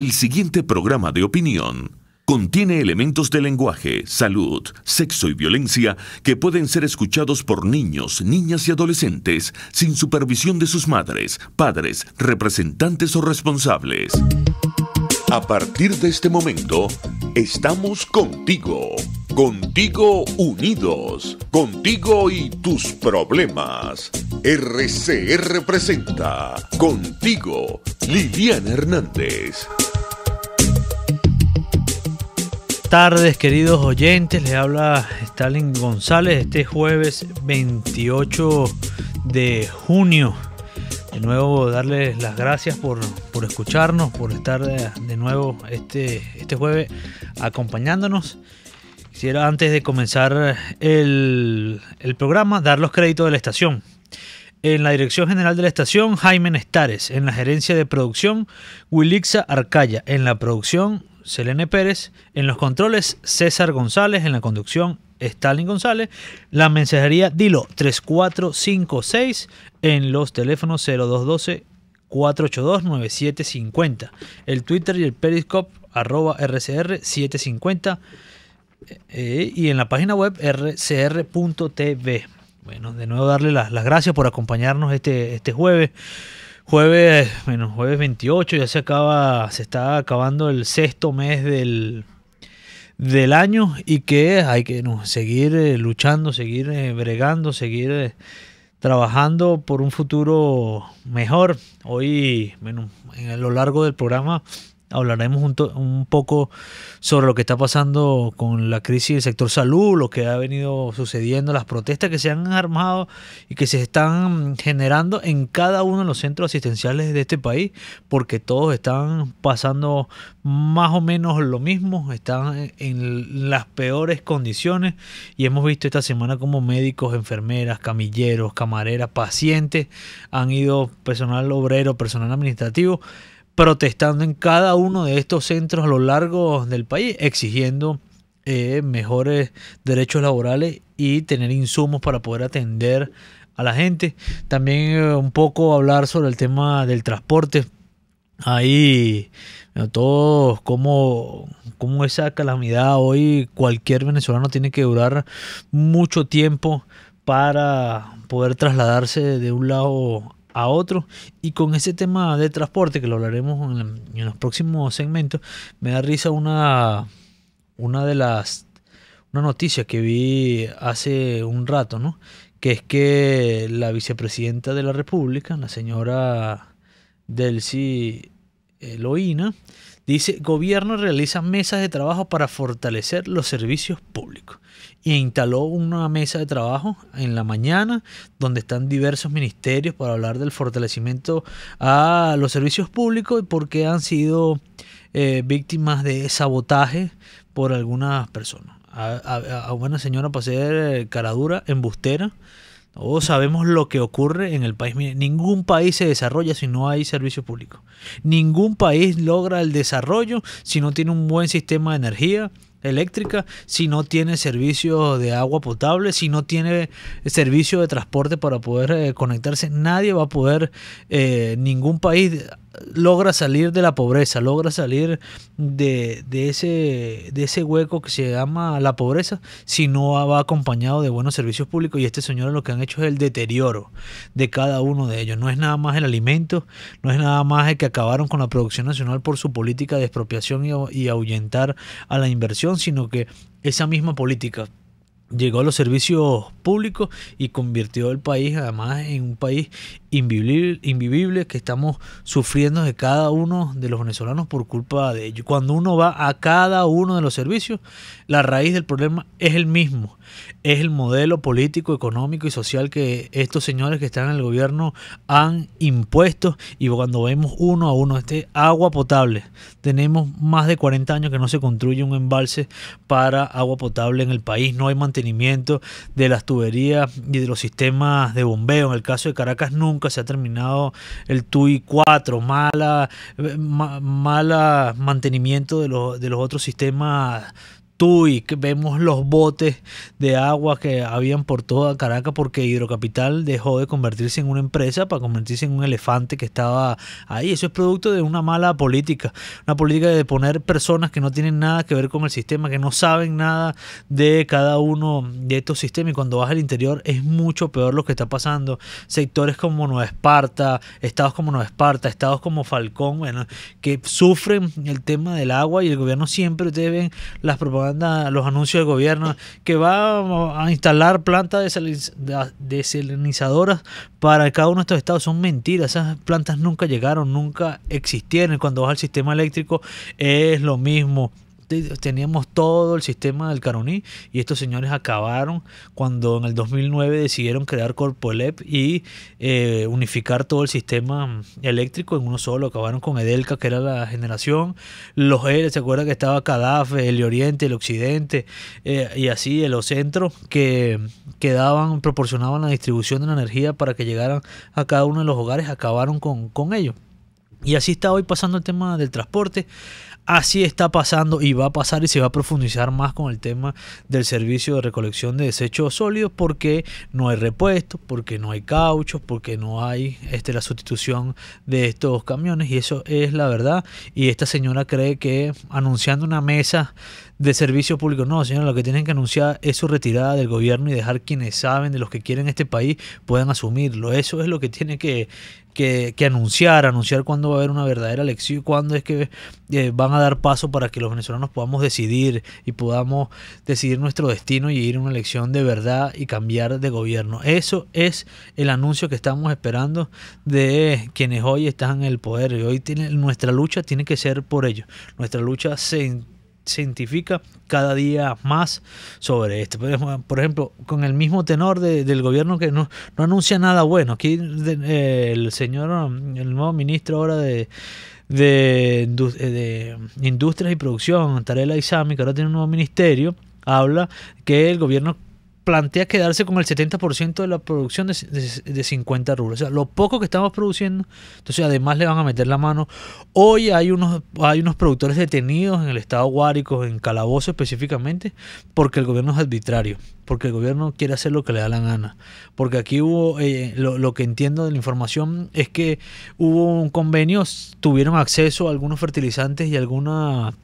El siguiente programa de opinión contiene elementos de lenguaje, salud, sexo y violencia que pueden ser escuchados por niños, niñas y adolescentes sin supervisión de sus madres, padres, representantes o responsables. A partir de este momento, estamos contigo. Contigo unidos. Contigo y tus problemas. RCR presenta Contigo, Liliana Hernández. Tardes, queridos oyentes, les habla Stalin González este jueves 28 de junio. De nuevo darles las gracias por escucharnos, por estar de nuevo este jueves acompañándonos. Quisiera, antes de comenzar el programa, dar los créditos de la estación. En la dirección general de la estación, Jaime Nestares. En la gerencia de producción, Wilixa Arcaya. En la producción, Selene Pérez. En los controles, César González. En la conducción, Stalin González. La mensajería Dilo 3456. En los teléfonos 0212-482-9750. El Twitter y el Periscope @RCR750. Y en la página web rcr.tv. Bueno, de nuevo darle las gracias por acompañarnos este jueves. Jueves 28, ya se está acabando el sexto mes del año y que hay que seguir luchando, seguir bregando, seguir trabajando por un futuro mejor. Hoy, a lo largo del programa hablaremos un poco sobre lo que está pasando con la crisis del sector salud, lo que ha venido sucediendo, las protestas que se han armado y que se están generando en cada uno de los centros asistenciales de este país, porque todos están pasando más o menos lo mismo, están en las peores condiciones y hemos visto esta semana como médicos, enfermeras, camilleros, camareras, pacientes han ido, personal obrero, personal administrativo, protestando en cada uno de estos centros a lo largo del país, exigiendo mejores derechos laborales y tener insumos para poder atender a la gente. También un poco hablar sobre el tema del transporte. Ahí todos como esa calamidad hoy, cualquier venezolano tiene que durar mucho tiempo para poder trasladarse de un lado a otro, y con ese tema de transporte que lo hablaremos en los próximos segmentos, me da risa una noticia que vi hace un rato, ¿no? Que es que la vicepresidenta de la República, la señora Delcy Loina, dice: gobierno realiza mesas de trabajo para fortalecer los servicios públicos. Y instaló una mesa de trabajo en la mañana donde están diversos ministerios para hablar del fortalecimiento a los servicios públicos y por qué han sido víctimas de sabotaje por algunas personas. A una señora, para ser caradura, embustera. Todos sabemos lo que ocurre en el país. Ningún país se desarrolla si no hay servicios públicos. Ningún país logra el desarrollo si no tiene un buen sistema de energía eléctrica, si no tiene servicio de agua potable, si no tiene servicio de transporte para poder conectarse. Nadie va a poder, ningún país logra salir de la pobreza, logra salir de ese hueco que se llama la pobreza si no va acompañado de buenos servicios públicos. Y este señor lo que han hecho es el deterioro de cada uno de ellos. No es nada más el alimento, no es nada más el que acabaron con la producción nacional por su política de expropiación y ahuyentar a la inversión, sino que esa misma política llegó a los servicios públicos y convirtió el país además en un país invivible que estamos sufriendo de cada uno de los venezolanos por culpa de ello. Cuando uno va a cada uno de los servicios, la raíz del problema es el mismo, es el modelo político, económico y social que estos señores que están en el gobierno han impuesto. Y cuando vemos uno a uno, agua potable, tenemos más de 40 años que no se construye un embalse para agua potable en el país, no hay mantenimiento de las tuberías y de los sistemas de bombeo. En el caso de Caracas nunca se ha terminado el TUI 4, mala mantenimiento de los otros sistemas Cotuí, que vemos los botes de agua que habían por toda Caracas porque Hidrocapital dejó de convertirse en una empresa para convertirse en un elefante que estaba ahí. Eso es producto de una mala política, una política de poner personas que no tienen nada que ver con el sistema, que no saben nada de cada uno de estos sistemas, y cuando vas al interior es mucho peor lo que está pasando. Sectores como Nueva Esparta, estados como Nueva Esparta, estados como Falcón, bueno, que sufren el tema del agua, y el gobierno siempre, ustedes ven las propagandas, los anuncios del gobierno que va a instalar plantas desalinizadoras para cada uno de estos estados. Son mentiras, esas plantas nunca llegaron, nunca existieron. Cuando vas al sistema eléctrico es lo mismo. Teníamos todo el sistema del Caroní, y estos señores acabaron cuando en el 2009 decidieron crear Corpoelec y unificar todo el sistema eléctrico en uno solo. Acabaron con Edelca, que era la generación, los L, ¿se acuerda que estaba Cadafe, el Oriente, el Occidente, y así el Ocentro, que proporcionaban la distribución de la energía para que llegaran a cada uno de los hogares? Acabaron con ellos. Y así está hoy pasando el tema del transporte. Así está pasando y va a pasar, y se va a profundizar más con el tema del servicio de recolección de desechos sólidos, porque no hay repuestos, porque no hay cauchos, porque no hay la sustitución de estos camiones, y eso es la verdad. Y esta señora cree que anunciando una mesa de servicio público, no, señora, lo que tienen que anunciar es su retirada del gobierno y dejar quienes saben de los que quieren este país puedan asumirlo. Eso es lo que tiene que anunciar cuándo va a haber una verdadera elección, cuándo es que van a dar paso para que los venezolanos podamos decidir y podamos decidir nuestro destino y ir a una elección de verdad y cambiar de gobierno. Eso es el anuncio que estamos esperando de quienes hoy están en el poder, y hoy nuestra lucha tiene que ser por ellos. Nuestra lucha se científica cada día más sobre esto. Por ejemplo, con el mismo tenor del gobierno que no anuncia nada bueno. Aquí el nuevo ministro ahora de Industrias y Producción, Tarela Isami, que ahora tiene un nuevo ministerio, habla que el gobierno plantea quedarse con el 70% de la producción de 50 rubros. O sea, lo poco que estamos produciendo, entonces además le van a meter la mano. Hoy hay unos productores detenidos en el estado Guárico, en Calabozo específicamente, porque el gobierno es arbitrario, porque el gobierno quiere hacer lo que le da la gana. Porque aquí hubo, lo que entiendo de la información es que hubo un convenio, tuvieron acceso a algunos fertilizantes y alguna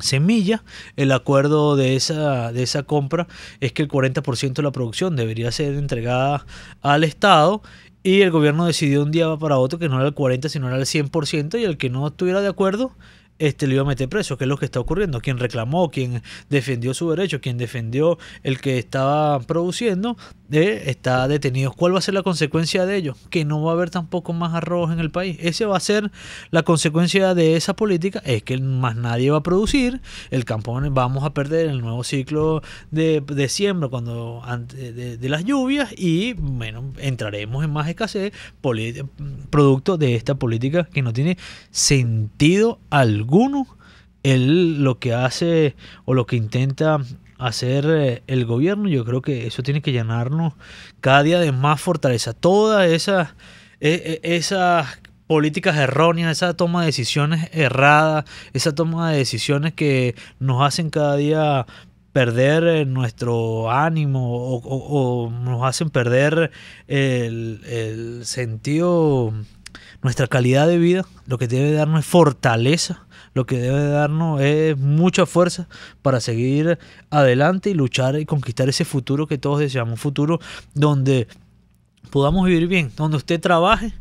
semilla. El acuerdo de esa compra es que el 40% de la producción debería ser entregada al Estado, y el gobierno decidió un día para otro que no era el 40% sino era el 100%, y el que no estuviera de acuerdo le iba a meter preso, que es lo que está ocurriendo. Quien reclamó, quien defendió su derecho, quien defendió el que estaba produciendo, está detenido. ¿Cuál va a ser la consecuencia de ello? Que no va a haber tampoco más arroz en el país. Esa va a ser la consecuencia de esa política, es que más nadie va a producir, el campo vamos a perder el nuevo ciclo de siembra cuando de las lluvias, y bueno, entraremos en más escasez producto de esta política que no tiene sentido alguno. Lo que hace o lo que intenta hacer el gobierno, yo creo que eso tiene que llenarnos cada día de más fortaleza. Todas esas políticas erróneas, esa toma de decisiones erradas, esa toma de decisiones que nos hacen cada día perder nuestro ánimo, o nos hacen perder el sentido, nuestra calidad de vida. Lo que debe darnos es fortaleza, lo que debe darnos es mucha fuerza para seguir adelante y luchar y conquistar ese futuro que todos deseamos. Un futuro donde podamos vivir bien, donde usted trabaje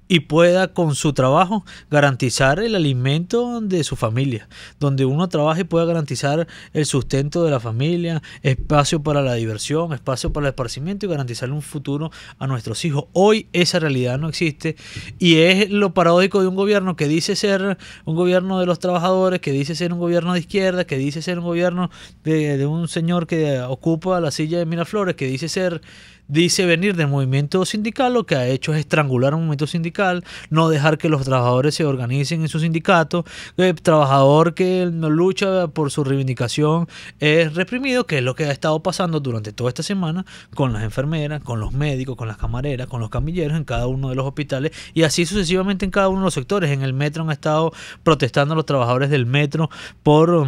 y pueda con su trabajo garantizar el alimento de su familia, donde uno trabaje y pueda garantizar el sustento de la familia, espacio para la diversión, espacio para el esparcimiento, y garantizarle un futuro a nuestros hijos. Hoy esa realidad no existe, y es lo paradójico de un gobierno que dice ser un gobierno de los trabajadores, que dice ser un gobierno de izquierda, que dice ser un gobierno de un señor que ocupa la silla de Miraflores, que dice ser dice venir del movimiento sindical, lo que ha hecho es estrangular un movimiento sindical, no dejar que los trabajadores se organicen en su sindicato. El trabajador que no lucha por su reivindicación es reprimido, que es lo que ha estado pasando durante toda esta semana con las enfermeras, con los médicos, con las camareras, con los camilleros en cada uno de los hospitales, y así sucesivamente en cada uno de los sectores. En el metro han estado protestando los trabajadores del metro por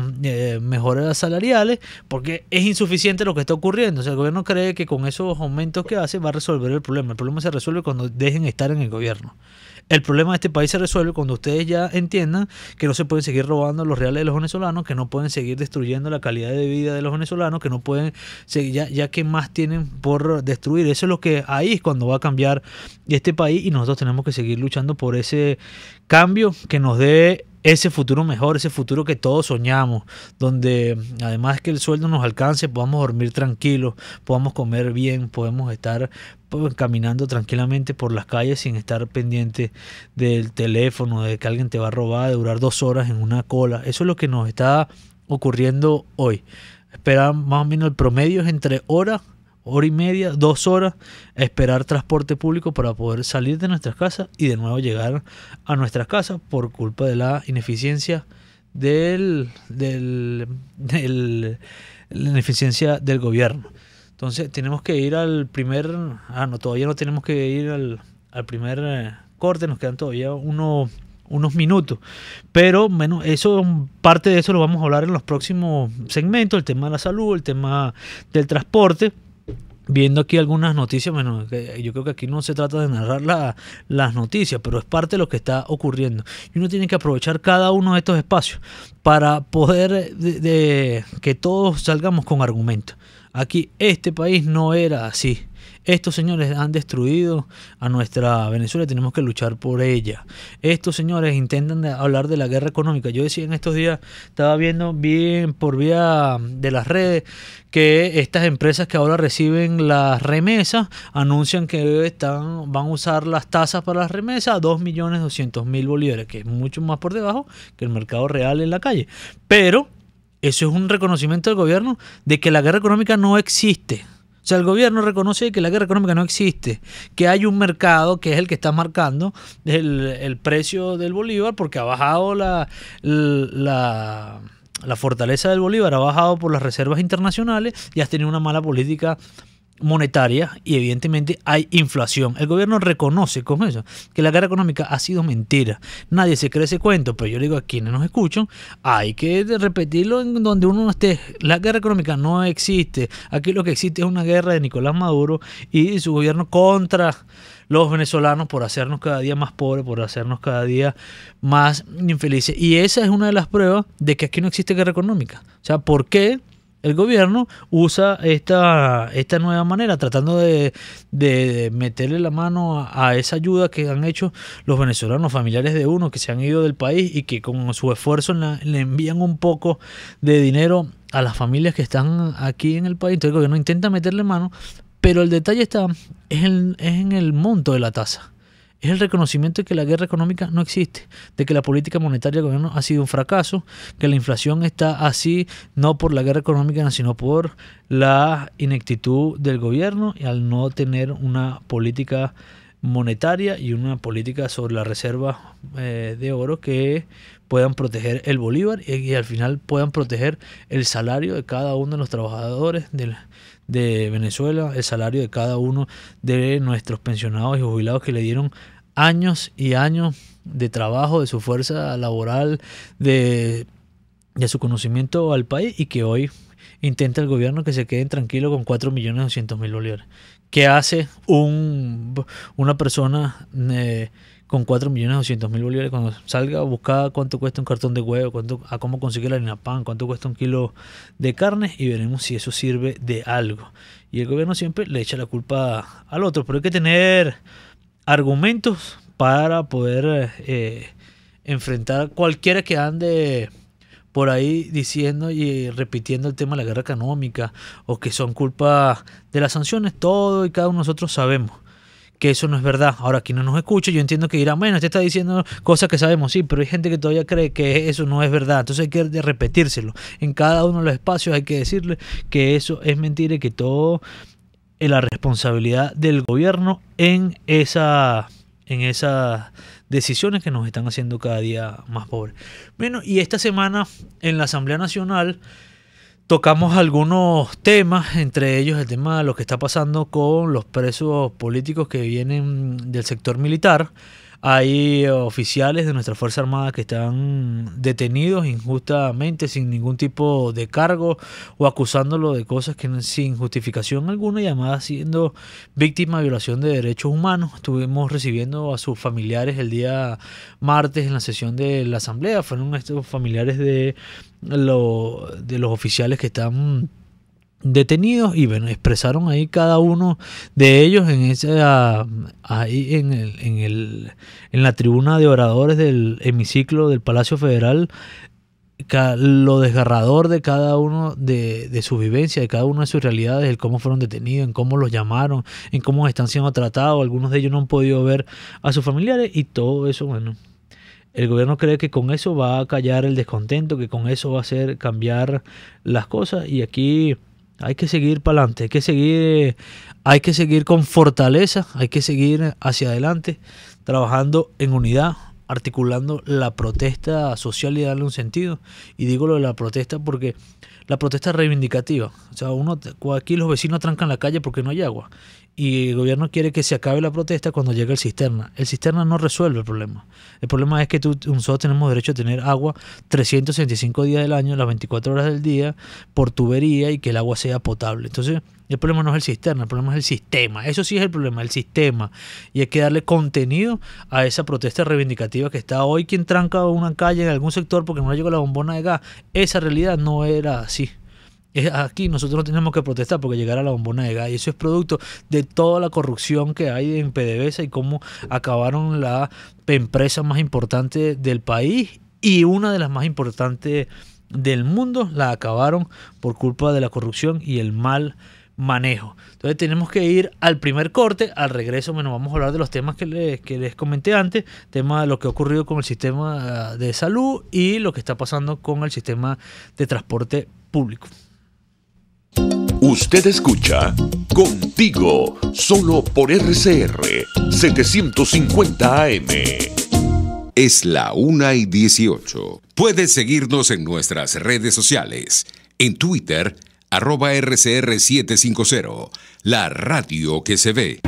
mejoras salariales, porque es insuficiente lo que está ocurriendo. O sea, el gobierno cree que con esos aumentos que hace va a resolver el problema. El problema se resuelve cuando dejen estar en el gobierno. El problema de este país se resuelve cuando ustedes ya entiendan que no se pueden seguir robando los reales de los venezolanos, que no pueden seguir destruyendo la calidad de vida de los venezolanos, que no pueden seguir, ya que más tienen por destruir. Eso es lo que ahí es cuando va a cambiar este país, y nosotros tenemos que seguir luchando por ese cambio que nos dé ese futuro mejor, ese futuro que todos soñamos, donde además que el sueldo nos alcance, podamos dormir tranquilos, podamos comer bien, podemos estar caminando tranquilamente por las calles sin estar pendiente del teléfono, de que alguien te va a robar, de durar 2 horas en una cola. Eso es lo que nos está ocurriendo hoy. Esperar más o menos el promedio es entre hora y media, 2 horas, a esperar transporte público para poder salir de nuestras casas y de nuevo llegar a nuestras casas por culpa de la ineficiencia la ineficiencia del gobierno. Entonces tenemos que ir al primer... todavía no tenemos que ir al primer corte, nos quedan todavía unos minutos, pero bueno, parte de eso lo vamos a hablar en los próximos segmentos, el tema de la salud, el tema del transporte. Viendo aquí algunas noticias, bueno, yo creo que aquí no se trata de narrar las noticias, pero es parte de lo que está ocurriendo. Y uno tiene que aprovechar cada uno de estos espacios para poder que todos salgamos con argumentos. Aquí este país no era así. Estos señores han destruido a nuestra Venezuela y tenemos que luchar por ella. Estos señores intentan hablar de la guerra económica. Yo decía en estos días, estaba viendo bien por vía de las redes, que estas empresas que ahora reciben las remesas anuncian que van a usar las tasas para las remesas a 2.200.000 bolívares, que es mucho más por debajo que el mercado real en la calle. Pero eso es un reconocimiento del gobierno de que la guerra económica no existe. O sea, el gobierno reconoce que la guerra económica no existe, que hay un mercado que es el que está marcando el precio del bolívar, porque ha bajado la fortaleza del bolívar, ha bajado por las reservas internacionales y has tenido una mala política monetaria y evidentemente hay inflación. El gobierno reconoce con eso que la guerra económica ha sido mentira. Nadie se cree ese cuento, pero yo le digo a quienes nos escuchan, hay que repetirlo en donde uno esté. La guerra económica no existe. Aquí lo que existe es una guerra de Nicolás Maduro y su gobierno contra los venezolanos por hacernos cada día más pobres, por hacernos cada día más infelices. Y esa es una de las pruebas de que aquí no existe guerra económica. O sea, ¿por qué el gobierno usa esta nueva manera, tratando de meterle la mano a esa ayuda que han hecho los venezolanos, familiares de uno que se han ido del país y que con su esfuerzo le envían un poco de dinero a las familias que están aquí en el país? Entonces el gobierno intenta meterle mano, pero el detalle es en el monto de la tasa. Es el reconocimiento de que la guerra económica no existe, de que la política monetaria del gobierno ha sido un fracaso, que la inflación está así no por la guerra económica, sino por la ineptitud del gobierno y al no tener una política monetaria y una política sobre la reserva de oro que puedan proteger el bolívar y al final puedan proteger el salario de cada uno de los trabajadores de Venezuela, el salario de cada uno de nuestros pensionados y jubilados que le dieron años y años de trabajo, de su fuerza laboral, de su conocimiento al país, y que hoy intenta el gobierno que se queden tranquilos con 4.200.000 bolívares. ¿Qué hace una persona con 4.200.000 bolívares cuando salga a buscar cuánto cuesta un cartón de huevo, a cómo conseguir la harina pan, cuánto cuesta un kilo de carne? Y veremos si eso sirve de algo. Y el gobierno siempre le echa la culpa al otro, pero hay que tener argumentos para poder enfrentar cualquiera que ande por ahí diciendo y repitiendo el tema de la guerra económica o que son culpa de las sanciones. Todo y cada uno de nosotros sabemos que eso no es verdad. Ahora, quien no nos escucha, yo entiendo que dirán, bueno, usted está diciendo cosas que sabemos, sí, pero hay gente que todavía cree que eso no es verdad. Entonces hay que repetírselo. En cada uno de los espacios hay que decirle que eso es mentira y que todo la responsabilidad del gobierno en esas decisiones que nos están haciendo cada día más pobres. Bueno, y esta semana en la Asamblea Nacional tocamos algunos temas, entre ellos el tema de lo que está pasando con los presos políticos que vienen del sector militar. Hay oficiales de nuestra Fuerza Armada que están detenidos injustamente, sin ningún tipo de cargo o acusándolo de cosas que sin justificación alguna y además siendo víctima de violación de derechos humanos. Estuvimos recibiendo a sus familiares el día martes en la sesión de la Asamblea. Fueron estos familiares de los oficiales que están detenidos y bueno, expresaron ahí cada uno de ellos ahí en la tribuna de oradores del hemiciclo del Palacio Federal lo desgarrador de cada uno de su vivencia, de cada una de sus realidades, el cómo fueron detenidos, en cómo los llamaron, en cómo están siendo tratados. Algunos de ellos no han podido ver a sus familiares y todo eso, bueno, el gobierno cree que con eso va a callar el descontento, que con eso va a hacer cambiar las cosas y aquí hay que seguir para adelante, hay que seguir con fortaleza, hay que seguir hacia adelante, trabajando en unidad, articulando la protesta social y darle un sentido. Y digo lo de la protesta porque la protesta es reivindicativa. O sea, aquí los vecinos trancan la calle porque no hay agua. Y el gobierno quiere que se acabe la protesta cuando llegue el cisterna. El cisterna no resuelve el problema. El problema es que nosotros tenemos derecho a tener agua 365 días del año, las 24 horas del día, por tubería y que el agua sea potable. Entonces, el problema no es el cisterna, el problema es el sistema. Eso sí es el problema, el sistema. Y hay que darle contenido a esa protesta reivindicativa que está hoy. Quien tranca una calle en algún sector porque no le llegó la bombona de gas, esa realidad no era así. Aquí nosotros no tenemos que protestar porque llegara la bombona de gas y eso es producto de toda la corrupción que hay en PDVSA y cómo acabaron la empresa más importante del país y una de las más importantes del mundo, la acabaron por culpa de la corrupción y el mal manejo. Entonces tenemos que ir al primer corte. Al regreso, bueno, vamos a hablar de los temas que les comenté antes, tema de lo que ha ocurrido con el sistema de salud y lo que está pasando con el sistema de transporte público. Usted escucha Contigo, solo por RCR 750 AM. Es la 1:18. Puedes seguirnos en nuestras redes sociales. En Twitter, @RCR750, la radio que se ve.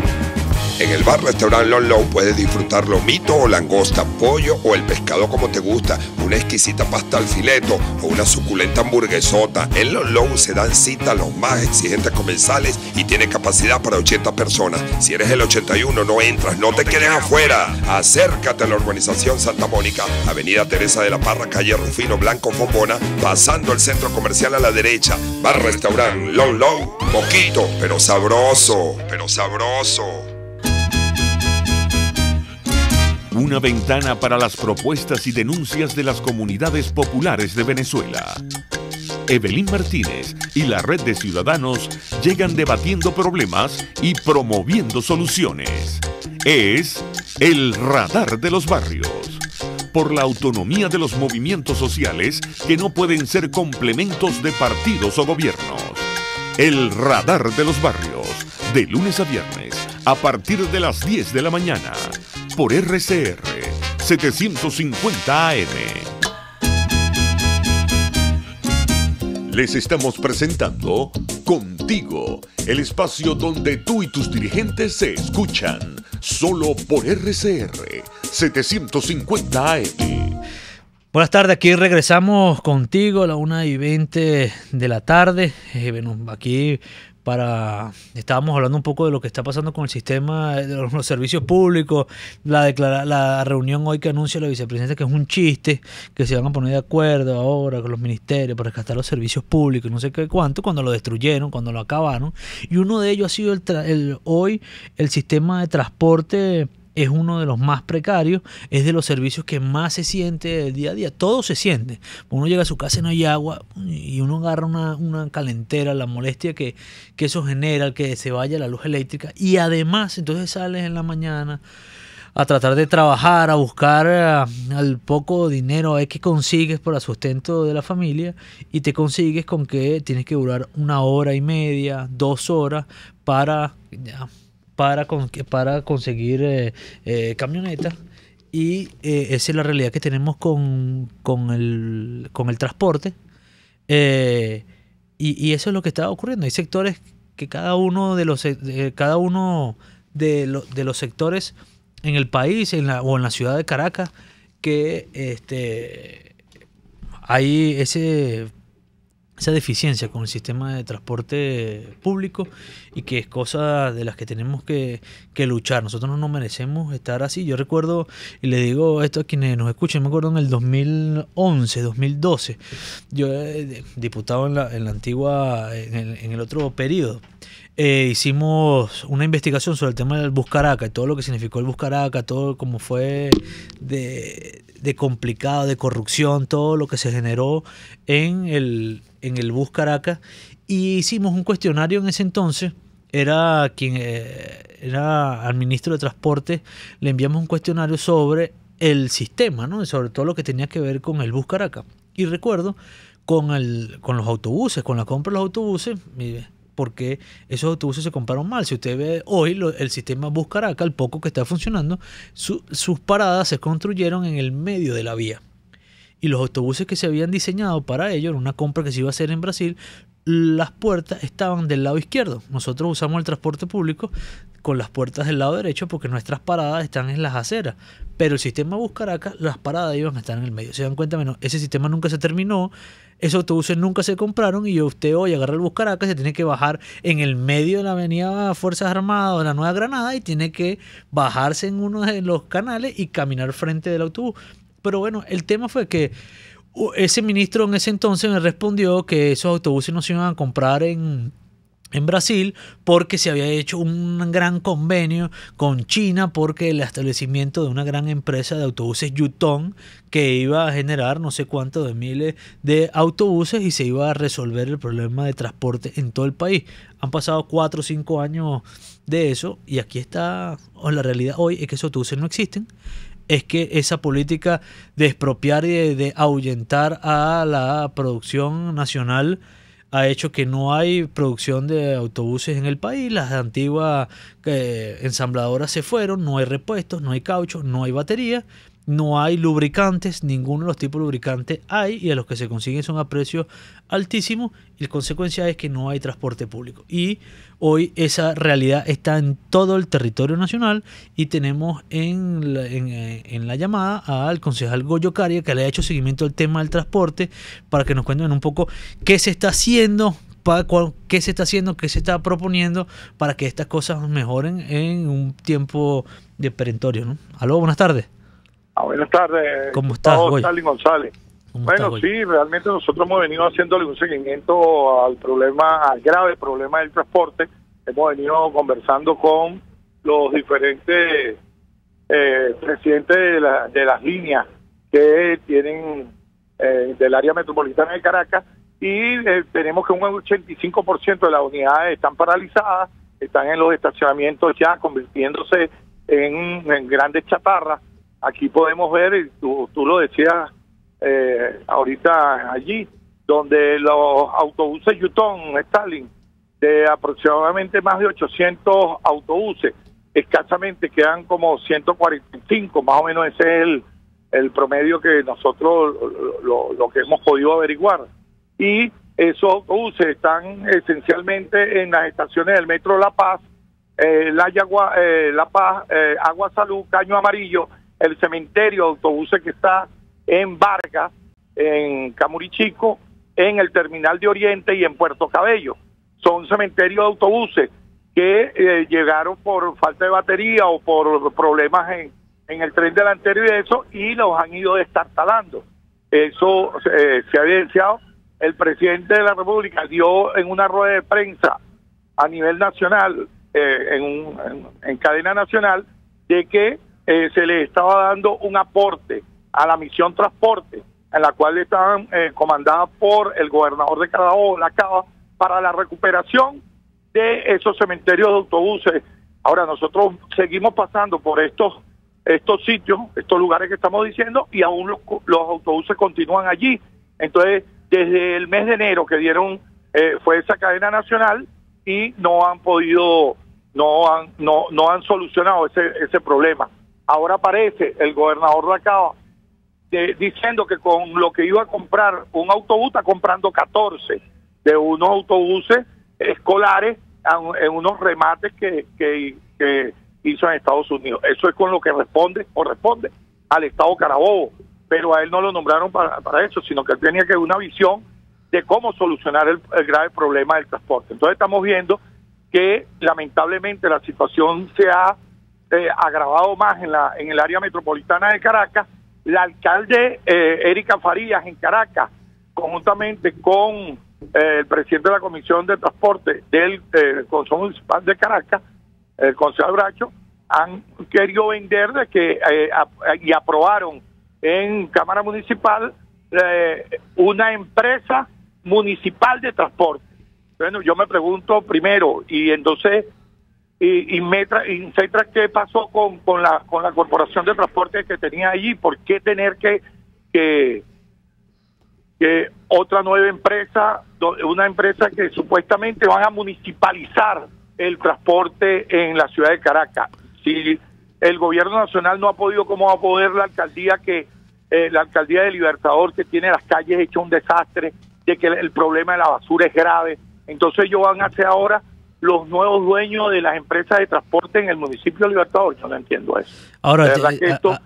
En el bar-restaurante Long Low puedes disfrutar lomito o langosta, pollo o el pescado como te gusta, una exquisita pasta al fileto o una suculenta hamburguesota. En Long Low se dan cita los más exigentes comensales y tiene capacidad para 80 personas. Si eres el 81, no entras, no te quedes afuera. Acércate a la urbanización Santa Mónica, Avenida Teresa de la Parra, calle Rufino Blanco Fombona, pasando el centro comercial a la derecha. Bar-restaurante Long Low, poquito, pero sabroso, Una ventana para las propuestas y denuncias de las comunidades populares de Venezuela. Evelyn Martínez y la Red de Ciudadanos llegan debatiendo problemas y promoviendo soluciones. Es el Radar de los Barrios. Por la autonomía de los movimientos sociales que no pueden ser complementos de partidos o gobiernos. El Radar de los Barrios, de lunes a viernes, a partir de las 10 de la mañana. Por RCR 750 AM. Les estamos presentando Contigo, el espacio donde tú y tus dirigentes se escuchan, solo por RCR 750 AM. Buenas tardes, aquí regresamos contigo a las 1:20 de la tarde. Bueno, aquí estábamos hablando un poco de lo que está pasando con el sistema de los servicios públicos, la reunión hoy que anuncia la vicepresidenta que es un chiste, que se van a poner de acuerdo ahora con los ministerios para rescatar los servicios públicos, no sé qué cuánto, cuando lo destruyeron, cuando lo acabaron, y uno de ellos ha sido hoy el sistema de transporte. Es uno de los más precarios, es de los servicios que más se siente el día a día. Todo se siente. Uno llega a su casa y no hay agua y uno agarra una calentera, la molestia que eso genera, el que se vaya la luz eléctrica. Y además, entonces sales en la mañana a tratar de trabajar, a buscar al poco dinero a ver qué consigues para sustento de la familia, y te consigues con que tienes que durar 1 hora y media, 2 horas para conseguir camionetas. Y esa es la realidad que tenemos con el transporte. Y eso es lo que está ocurriendo. Hay sectores que cada uno de los sectores en el país o en la ciudad de Caracas, que hay esa deficiencia con el sistema de transporte público, y que es cosa de las que tenemos que luchar. Nosotros no nos merecemos estar así. Yo recuerdo, y le digo esto a quienes nos escuchan, me acuerdo en el 2011, 2012, yo diputado en la antigua, en el otro periodo, hicimos una investigación sobre el tema del Bus Caracas y todo lo que significó el Bus Caracas, todo como fue de complicado, de corrupción, todo lo que se generó en el Bus Caracas. Y hicimos un cuestionario en ese entonces. Era al ministro de Transporte, le enviamos un cuestionario sobre el sistema, ¿no? Sobre todo lo que tenía que ver con el Bus Caracas. Y recuerdo con los autobuses, con la compra de los autobuses, mire, porque esos autobuses se compraron mal. Si usted ve hoy el sistema Bus Caracas, el poco que está funcionando, sus paradas se construyeron en el medio de la vía. Y los autobuses que se habían diseñado para ello, en una compra que se iba a hacer en Brasil, las puertas estaban del lado izquierdo. Nosotros usamos el transporte público con las puertas del lado derecho porque nuestras paradas están en las aceras. Pero el sistema Bus Caracas, las paradas iban a estar en el medio. Se dan cuenta, menos, ese sistema nunca se terminó, esos autobuses nunca se compraron, y usted hoy agarra el Bus Caracas, se tiene que bajar en el medio de la avenida Fuerzas Armadas de la Nueva Granada, y tiene que bajarse en uno de los canales y caminar frente del autobús. Pero bueno, el tema fue que ese ministro en ese entonces me respondió que esos autobuses no se iban a comprar en Brasil porque se había hecho un gran convenio con China, porque el establecimiento de una gran empresa de autobuses Yutong, que iba a generar no sé cuántos de miles de autobuses, y se iba a resolver el problema de transporte en todo el país. Han pasado 4 o 5 años de eso, y aquí está la realidad hoy: es que esos autobuses no existen. Es que esa política de expropiar y de ahuyentar a la producción nacional ha hecho que no hay producción de autobuses en el país. Las antiguas ensambladoras se fueron, no hay repuestos, no hay caucho, no hay batería, no hay lubricantes, ninguno de los tipos de lubricantes hay, y a los que se consiguen son a precios altísimos, y la consecuencia es que no hay transporte público. Y hoy esa realidad está en todo el territorio nacional, y tenemos en la llamada al concejal Goyo Caria, que le ha hecho seguimiento al tema del transporte, para que nos cuenten un poco qué se está haciendo, qué se está proponiendo para que estas cosas mejoren en un tiempo de perentorio, ¿no? Aló, buenas tardes. Buenas tardes. ¿Cómo estás, Goy? Stalin González. Bueno, sí, realmente nosotros hemos venido haciéndole un seguimiento al grave problema del transporte. Hemos venido conversando con los diferentes presidentes de las líneas que tienen del área metropolitana de Caracas, y tenemos que un 85% de las unidades están paralizadas, están en los estacionamientos ya convirtiéndose en grandes chatarras. Aquí podemos ver, y tú lo decías ahorita allí, donde los autobuses Yutong, Stalin, de aproximadamente más de 800 autobuses, escasamente quedan como 145, más o menos ese es el promedio que nosotros lo que hemos podido averiguar. Y esos autobuses están esencialmente en las estaciones del Metro La Paz, La Paz, Agua Salud, Caño Amarillo, el cementerio de autobuses que está en Vargas, en Camurichico, en el Terminal de Oriente y en Puerto Cabello. Son cementerios de autobuses que llegaron por falta de batería o por problemas en el tren delantero y eso, y los han ido destartalando. Eso se ha evidenciado. El presidente de la República dio en una rueda de prensa a nivel nacional, en cadena nacional, de que se le estaba dando un aporte a la misión transporte, en la cual estaban comandadas por el gobernador de Carabobo, la Cava, para la recuperación de esos cementerios de autobuses. Ahora nosotros seguimos pasando por estos estos sitios, estos lugares que estamos diciendo, y aún los autobuses continúan allí. Entonces, desde el mes de enero que dieron, fue esa cadena nacional, y no han podido, no han solucionado ese problema. Ahora aparece el gobernador de acá diciendo que con lo que iba a comprar un autobús, está comprando 14 de unos autobuses escolares en unos remates que hizo en Estados Unidos. Eso es con lo que responde al Estado Carabobo, pero a él no lo nombraron para eso, sino que él tenía que dar una visión de cómo solucionar el grave problema del transporte. Entonces estamos viendo que lamentablemente la situación se ha agravado más en el área metropolitana de Caracas. La alcalde Erika Farías en Caracas, conjuntamente con el presidente de la Comisión de Transporte del Consejo Municipal de Caracas, el concejal Bracho, han querido vender y aprobaron en Cámara Municipal una empresa municipal de transporte. Bueno, yo me pregunto primero, y entonces Cetra, ¿qué pasó con la corporación de transporte que tenía allí? ¿Por qué tener que otra nueva empresa, una empresa que supuestamente van a municipalizar el transporte en la ciudad de Caracas? Si el gobierno nacional no ha podido, ¿cómo va a poder la alcaldía de Libertador, que tiene las calles hechas un desastre, de que el problema de la basura es grave? Entonces ellos van a ser ahora los nuevos dueños de las empresas de transporte en el municipio de Libertador. Yo no entiendo eso. Ahora,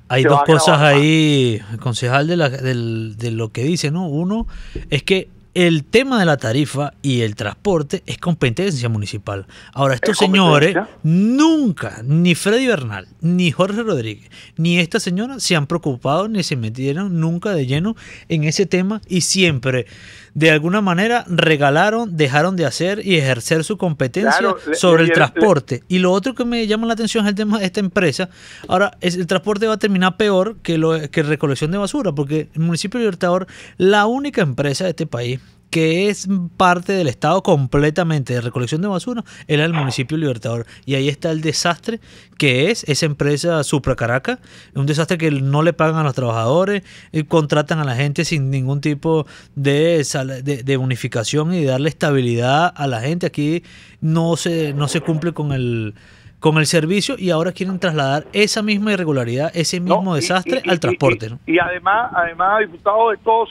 hay dos cosas ahí, concejal, de lo que dice, ¿no? Uno es que el tema de la tarifa y el transporte es competencia municipal. Ahora, estos señores nunca, ni Freddy Bernal, ni Jorge Rodríguez, ni esta señora se han preocupado ni se metieron nunca de lleno en ese tema, y siempre, de alguna manera, dejaron de hacer y ejercer su competencia sobre el transporte. Y lo otro que me llama la atención es el tema de esta empresa. Ahora, el transporte va a terminar peor que recolección de basura, porque el municipio de Libertador, la única empresa de este país que es parte del Estado completamente de recolección de basura, era el municipio de Libertador. Y ahí está el desastre que es esa empresa Supra Caracas, un desastre que no le pagan a los trabajadores, contratan a la gente sin ningún tipo de unificación y de darle estabilidad a la gente. Aquí no se cumple con el servicio, y ahora quieren trasladar esa misma irregularidad, ese mismo desastre al transporte, ¿no? Y además, diputado, de todo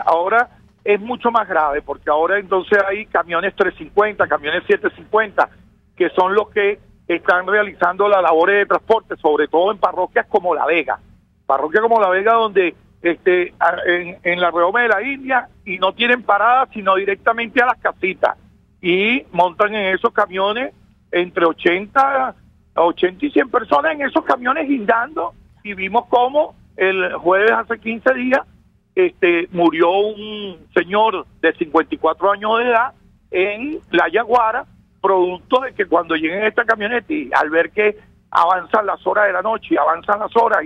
ahora es mucho más grave, porque ahora entonces hay camiones 350, camiones 750, que son los que están realizando las labores de transporte, sobre todo en parroquias como La Vega. Parroquia como La Vega, donde en la redoma de la India, y no tienen parada, sino directamente a las casitas, y montan en esos camiones entre 80 y 100 personas en esos camiones guindando, y vimos cómo el jueves, hace 15 días, murió un señor de 54 años de edad en La Yaguara, producto de que cuando lleguen esta camioneta, y al ver que avanzan las horas de la noche, avanzan las horas,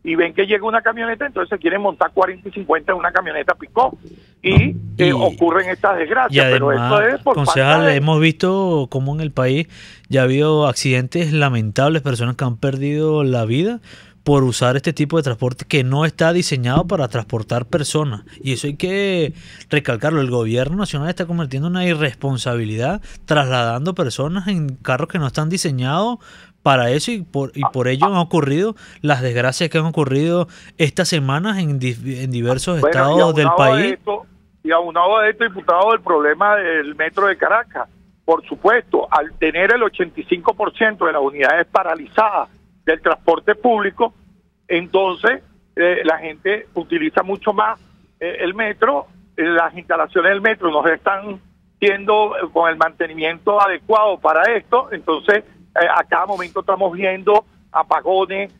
y ven que llega una camioneta, entonces se quieren montar 40 y 50 en una camioneta pick-up, y ocurren estas desgracias. Y además, pero esto es por concejal, hemos visto cómo en el país ya ha habido accidentes lamentables, personas que han perdido la vida por usar este tipo de transporte que no está diseñado para transportar personas. Y eso hay que recalcarlo. El gobierno nacional está cometiendo una irresponsabilidad trasladando personas en carros que no están diseñados para eso, y por ello han ocurrido las desgracias que han ocurrido estas semanas en diversos estados del país. Y aunado a esto, diputado, el problema del metro de Caracas. Por supuesto, al tener el 85% de las unidades paralizadas del transporte público, entonces la gente utiliza mucho más el metro. Las instalaciones del metro no se están siendo con el mantenimiento adecuado para esto, entonces a cada momento estamos viendo apagones,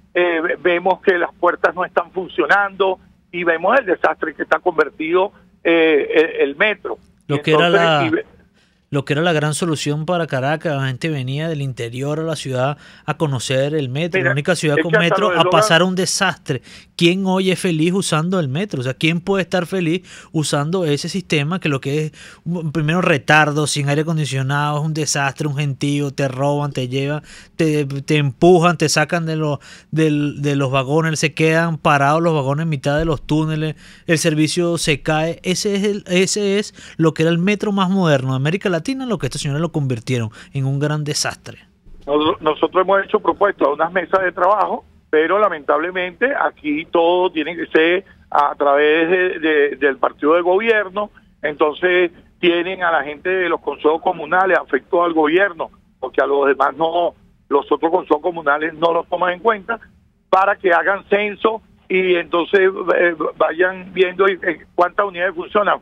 vemos que las puertas no están funcionando, y vemos el desastre que está convertido el metro. lo que era la gran solución para Caracas. La gente venía del interior a la ciudad a conocer el metro. Mira, la única ciudad con metro, a pasar un desastre. ¿Quién hoy es feliz usando el metro? O sea, ¿quién puede estar feliz usando ese sistema que lo que es, primero, retardo, sin aire acondicionado, es un desastre, un gentío, te roban, te llevan, te empujan, te sacan de los vagones, se quedan parados los vagones en mitad de los túneles, el servicio se cae? Ese es lo que era el metro más moderno de América Latina, lo que estos señores lo convirtieron en un gran desastre. Nosotros hemos hecho propuestas a unas mesas de trabajo, pero lamentablemente aquí todo tiene que ser a través del partido de gobierno. Entonces tienen a la gente de los consejos comunales afectados al gobierno, porque a los demás no, los otros consejos comunales no los toman en cuenta, para que hagan censo y entonces vayan viendo cuántas unidades funcionan.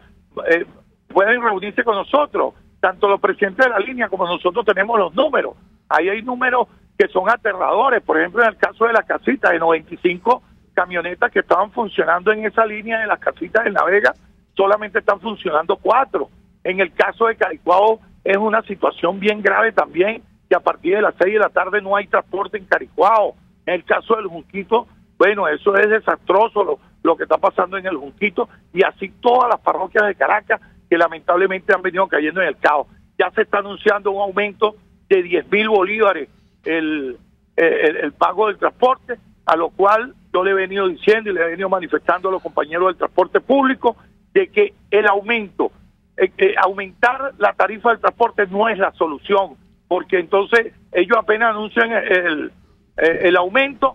Pueden reunirse con nosotros, tanto los presidentes de la línea como nosotros tenemos los números. Ahí hay números que son aterradores. Por ejemplo, en el caso de la casita, de 95 camionetas que estaban funcionando en esa línea de las casitas de La Vega, solamente están funcionando 4. En el caso de Caricuao es una situación bien grave también, que a partir de las 6 de la tarde no hay transporte en Caricuao. En el caso del Junquito, bueno, eso es desastroso lo que está pasando en el Junquito, y así todas las parroquias de Caracas que lamentablemente han venido cayendo en el caos. Ya se está anunciando un aumento de 10.000 bolívares el pago del transporte, a lo cual yo le he venido diciendo y le he venido manifestando a los compañeros del transporte público de que el aumento, aumentar la tarifa del transporte no es la solución, porque entonces ellos apenas anuncian el aumento,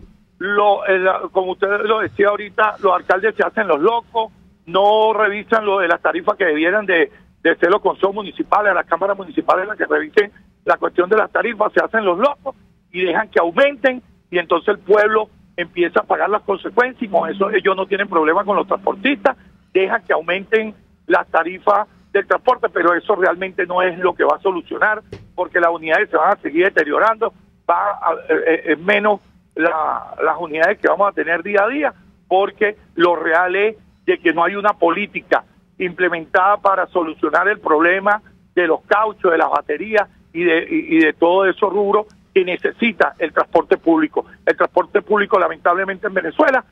como usted lo decía ahorita, los alcaldes se hacen los locos, no revisan lo de las tarifas que debieran de ser los consejos municipales, las cámaras municipales las que revisen la cuestión de las tarifas, se hacen los locos y dejan que aumenten, y entonces el pueblo empieza a pagar las consecuencias, y con eso ellos no tienen problema con los transportistas, dejan que aumenten las tarifas del transporte, pero eso realmente no es lo que va a solucionar, porque las unidades se van a seguir deteriorando, es menos las unidades que vamos a tener día a día, porque lo real es de que no hay una política implementada para solucionar el problema de los cauchos, de las baterías y de todo esos rubros que necesita el transporte público. El transporte público, lamentablemente, en Venezuela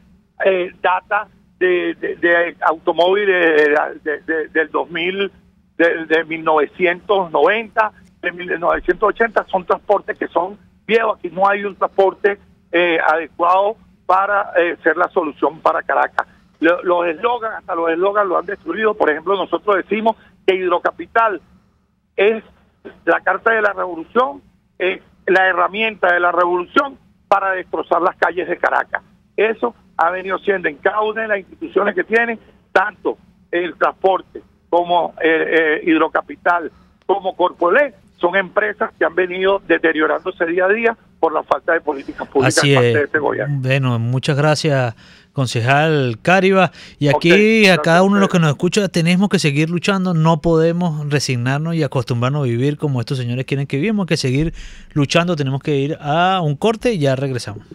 data de automóviles del 2000, de 1990, de 1980, son transportes que son viejos. Aquí no hay un transporte adecuado para ser la solución para Caracas. Los eslogans, hasta los eslogans lo han destruido. Por ejemplo, nosotros decimos que Hidrocapital es la carta de la revolución, es la herramienta de la revolución para destrozar las calles de Caracas. Eso ha venido siendo en cada una de las instituciones que tienen, tanto el transporte como Hidrocapital, como Corpoelec, son empresas que han venido deteriorándose día a día por la falta de políticas públicas de parte de este gobierno. Bueno, muchas gracias, concejal Cáribas. Y aquí a cada uno de los que nos escucha tenemos que seguir luchando, no podemos resignarnos y acostumbrarnos a vivir como estos señores quieren que vivamos, que seguir luchando. Tenemos que ir a un corte y ya regresamos.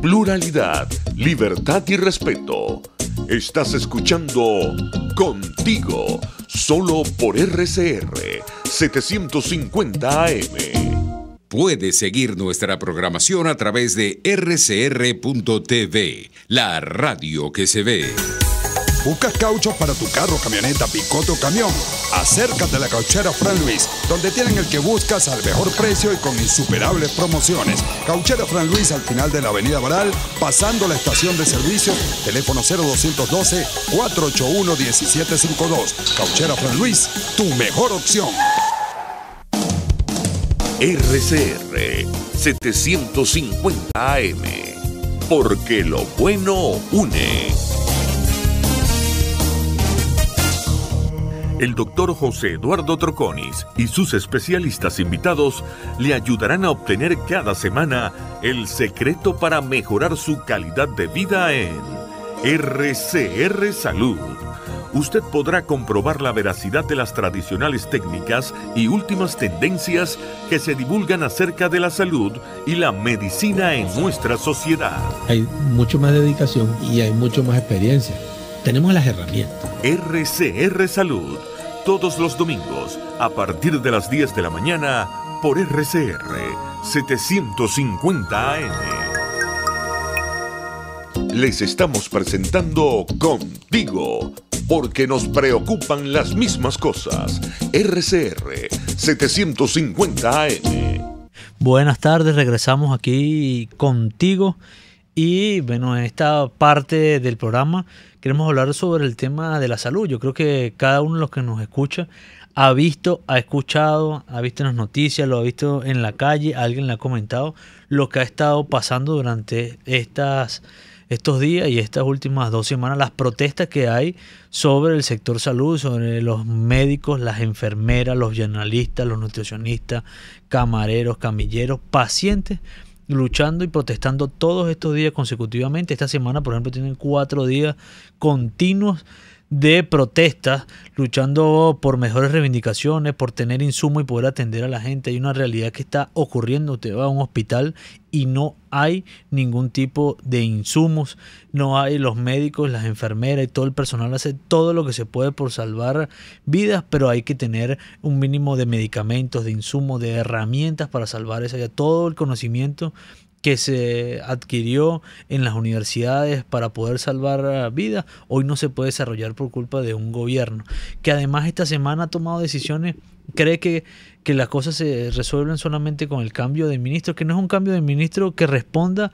Pluralidad, libertad y respeto. Estás escuchando Contigo, solo por RCR 750 AM. Puedes seguir nuestra programación a través de rcr.tv, la radio que se ve. ¿Buscas caucho para tu carro, camioneta, picote o camión? Acércate a la Cauchera Fran Luis, donde tienen el que buscas al mejor precio y con insuperables promociones. Cauchera Fran Luis, al final de la avenida Baral, pasando la estación de servicio, teléfono 0212-481-1752. Cauchera Fran Luis, tu mejor opción. RCR 750 AM, porque lo bueno une. El doctor José Eduardo Troconis y sus especialistas invitados le ayudarán a obtener cada semana el secreto para mejorar su calidad de vida en RCR Salud. Usted podrá comprobar la veracidad de las tradicionales técnicas y últimas tendencias que se divulgan acerca de la salud y la medicina en nuestra sociedad. Hay mucho más dedicación y hay mucho más experiencia. Tenemos las herramientas. RCR Salud, todos los domingos, a partir de las 10 de la mañana, por RCR 750 AM. Les estamos presentando Contigo, porque nos preocupan las mismas cosas. RCR 750 AM. Buenas tardes, regresamos aquí contigo. Y bueno, en esta parte del programa queremos hablar sobre el tema de la salud. Yo creo que cada uno de los que nos escucha ha visto, ha escuchado, ha visto en las noticias, lo ha visto en la calle, alguien le ha comentado lo que ha estado pasando durante estos días y estas últimas 2 semanas, las protestas que hay sobre el sector salud, sobre los médicos, las enfermeras, los generalistas, los nutricionistas, camareros, camilleros, pacientes, luchando y protestando todos estos días consecutivamente. Esta semana, por ejemplo, tienen 4 días continuos de protestas, luchando por mejores reivindicaciones, por tener insumos y poder atender a la gente. Hay una realidad que está ocurriendo. Usted va a un hospital y no hay ningún tipo de insumos, no hay los médicos, las enfermeras y todo el personal hace todo lo que se puede por salvar vidas, pero hay que tener un mínimo de medicamentos, de insumos, de herramientas para salvar esa vida. Todo el conocimiento que se adquirió en las universidades para poder salvar vidas, hoy no se puede desarrollar por culpa de un gobierno que además esta semana ha tomado decisiones, cree que las cosas se resuelven solamente con el cambio de ministro, que no es un cambio de ministro que responda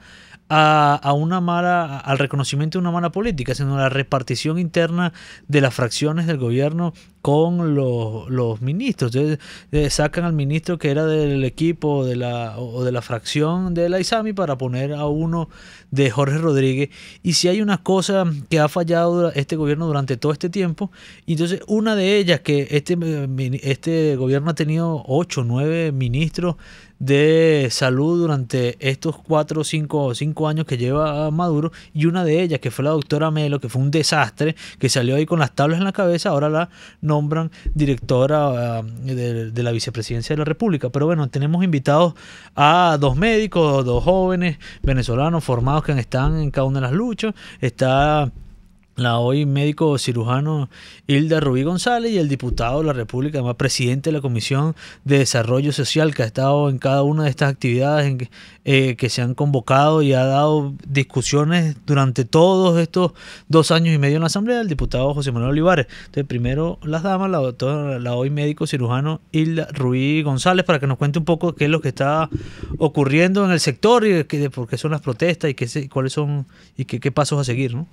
al reconocimiento de una mala política, sino a la repartición interna de las fracciones del gobierno con los ministros. Entonces, sacan al ministro que era del equipo o de la fracción de la ISAMI para poner a uno de Jorge Rodríguez. Y si hay una cosa que ha fallado este gobierno durante todo este tiempo, entonces una de ellas que este gobierno ha tenido 8 o 9 ministros de salud durante estos 4 o 5 años que lleva Maduro, y una de ellas que fue la doctora Melo, que fue un desastre, que salió ahí con las tablas en la cabeza, ahora la nombran directora de la vicepresidencia de la República. Pero bueno, tenemos invitados a 2 médicos, 2 jóvenes venezolanos formados que están en cada una de las luchas. Está la hoy médico cirujano Hilda Rubí González y el diputado de la República, además presidente de la Comisión de Desarrollo Social, que ha estado en cada una de estas actividades que se han convocado y ha dado discusiones durante todos estos 2 años y medio en la Asamblea, el diputado José Manuel Olivares. Entonces, primero las damas, la hoy médico cirujano Hilda Rubí González, para que nos cuente un poco qué es lo que está ocurriendo en el sector y por qué son las protestas y cuáles son y qué pasos a seguir, ¿no?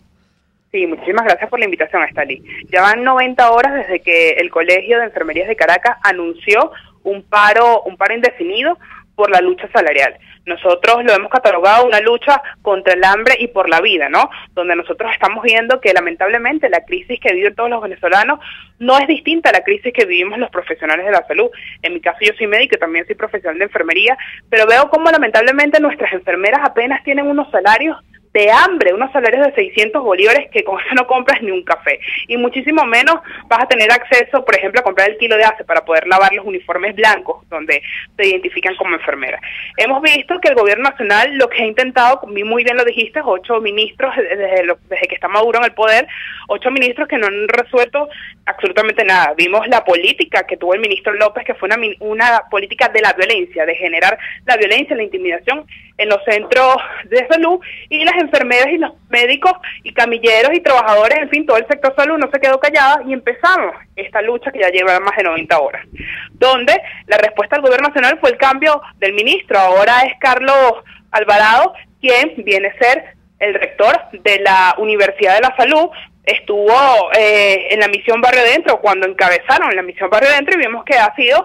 Sí, muchísimas gracias por la invitación, Estali. Ya van 90 horas desde que el Colegio de Enfermerías de Caracas anunció un paro indefinido por la lucha salarial. Nosotros lo hemos catalogado una lucha contra el hambre y por la vida, ¿no? Donde nosotros estamos viendo que lamentablemente la crisis que viven todos los venezolanos no es distinta a la crisis que vivimos los profesionales de la salud. En mi caso yo soy médico y también soy profesional de enfermería, pero veo cómo lamentablemente nuestras enfermeras apenas tienen unos salarios de hambre, unos salarios de 600 bolívares que con eso no compras ni un café, y muchísimo menos vas a tener acceso, por ejemplo, a comprar el kilo de ACE para poder lavar los uniformes blancos donde te identifican como enfermera. Hemos visto que el gobierno nacional lo que ha intentado, muy bien lo dijiste, 8 ministros desde que está Maduro en el poder, 8 ministros que no han resuelto absolutamente nada. Vimos la política que tuvo el ministro López, que fue una política de la violencia, de generar la violencia, la intimidación en los centros de salud, y las enfermeras y los médicos y camilleros y trabajadores, en fin, todo el sector salud no se quedó callada, y empezamos esta lucha que ya lleva más de 90 horas, donde la respuesta del gobierno nacional fue el cambio del ministro. Ahora es Carlos Alvarado quien viene a ser el rector de la Universidad de la Salud. Estuvo en la misión Barrio Adentro cuando encabezaron la misión Barrio Adentro, y vimos que ha sido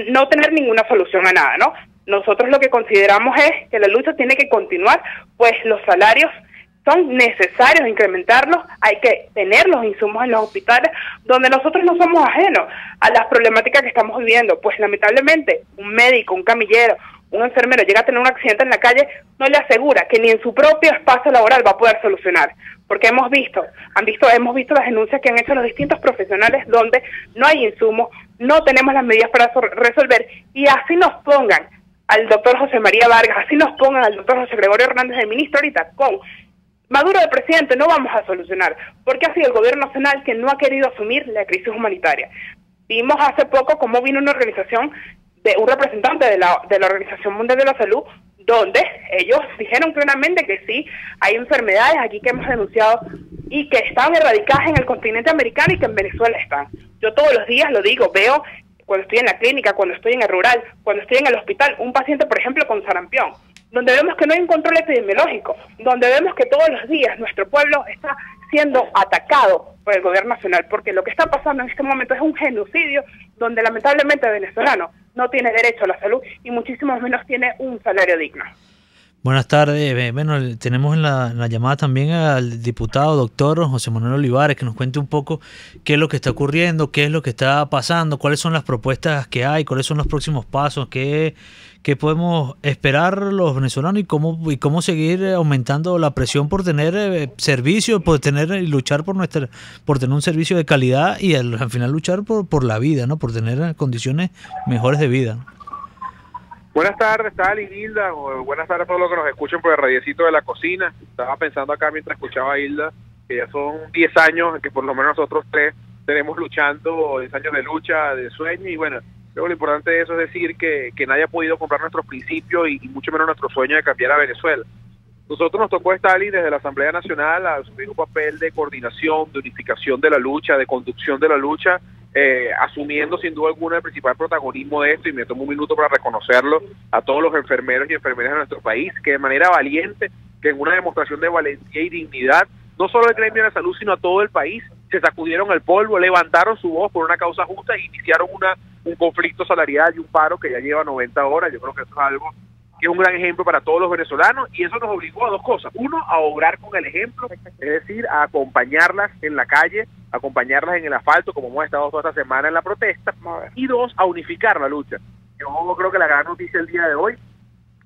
no tener ninguna solución a nada, ¿no? Nosotros lo que consideramos es que la lucha tiene que continuar, pues los salarios son necesarios incrementarlos, hay que tener los insumos en los hospitales, donde nosotros no somos ajenos a las problemáticas que estamos viviendo. Pues lamentablemente un médico, un camillero, un enfermero llega a tener un accidente en la calle, no le asegura que ni en su propio espacio laboral va a poder solucionar, porque hemos visto las denuncias que han hecho los distintos profesionales donde no hay insumos, no tenemos las medidas para resolver, y así nos pongan al doctor José María Vargas, así nos pongan al doctor José Gregorio Hernández, el ministro ahorita, con Maduro de presidente no vamos a solucionar, porque ha sido el gobierno nacional que no ha querido asumir la crisis humanitaria. Vimos hace poco cómo vino una organización, un representante de la Organización Mundial de la Salud, donde ellos dijeron claramente que sí, hay enfermedades aquí que hemos denunciado y que están erradicadas en el continente americano y que en Venezuela están. Yo todos los días lo digo, veo cuando estoy en la clínica, cuando estoy en el rural, cuando estoy en el hospital, un paciente, por ejemplo, con sarampión, donde vemos que no hay un control epidemiológico, donde vemos que todos los días nuestro pueblo está siendo atacado por el gobierno nacional, porque lo que está pasando en este momento es un genocidio donde lamentablemente el venezolano no tiene derecho a la salud y muchísimo menos tiene un salario digno. Buenas tardes. Bueno, tenemos en la llamada también al diputado doctor José Manuel Olivares, que nos cuente un poco qué es lo que está ocurriendo, qué es lo que está pasando, cuáles son las propuestas que hay, cuáles son los próximos pasos, qué podemos esperar los venezolanos y cómo seguir aumentando la presión por tener servicios, por tener y luchar por tener un servicio de calidad y al final luchar por la vida, ¿no? Por tener condiciones mejores de vida, ¿no? Buenas tardes, Tal y Hilda. Buenas tardes a todos los que nos escuchan por el radiecito de la cocina. Estaba pensando acá mientras escuchaba a Hilda que ya son 10 años que por lo menos nosotros tres tenemos luchando, 10 años de lucha, de sueño, y bueno, creo que lo importante de eso es decir que nadie ha podido comprar nuestros principios y mucho menos nuestro sueño de cambiar a Venezuela. Nosotros nos tocó, Stalin, desde la Asamblea Nacional a asumir un papel de coordinación, de unificación de la lucha, de conducción de la lucha, asumiendo sin duda alguna el principal protagonismo de esto, y me tomo un minuto para reconocerlo a todos los enfermeros y enfermeras de nuestro país, que de manera valiente, que en una demostración de valentía y dignidad, no solo al gremio de la salud, sino a todo el país, se sacudieron el polvo, levantaron su voz por una causa justa e iniciaron un conflicto salarial y un paro que ya lleva 90 horas. Yo creo que eso es algo que es un gran ejemplo para todos los venezolanos, y eso nos obligó a dos cosas. Uno, a obrar con el ejemplo, es decir, a acompañarlas en la calle, acompañarlas en el asfalto, como hemos estado toda esta semana en la protesta, y dos, a unificar la lucha. Yo creo que la gran noticia el día de hoy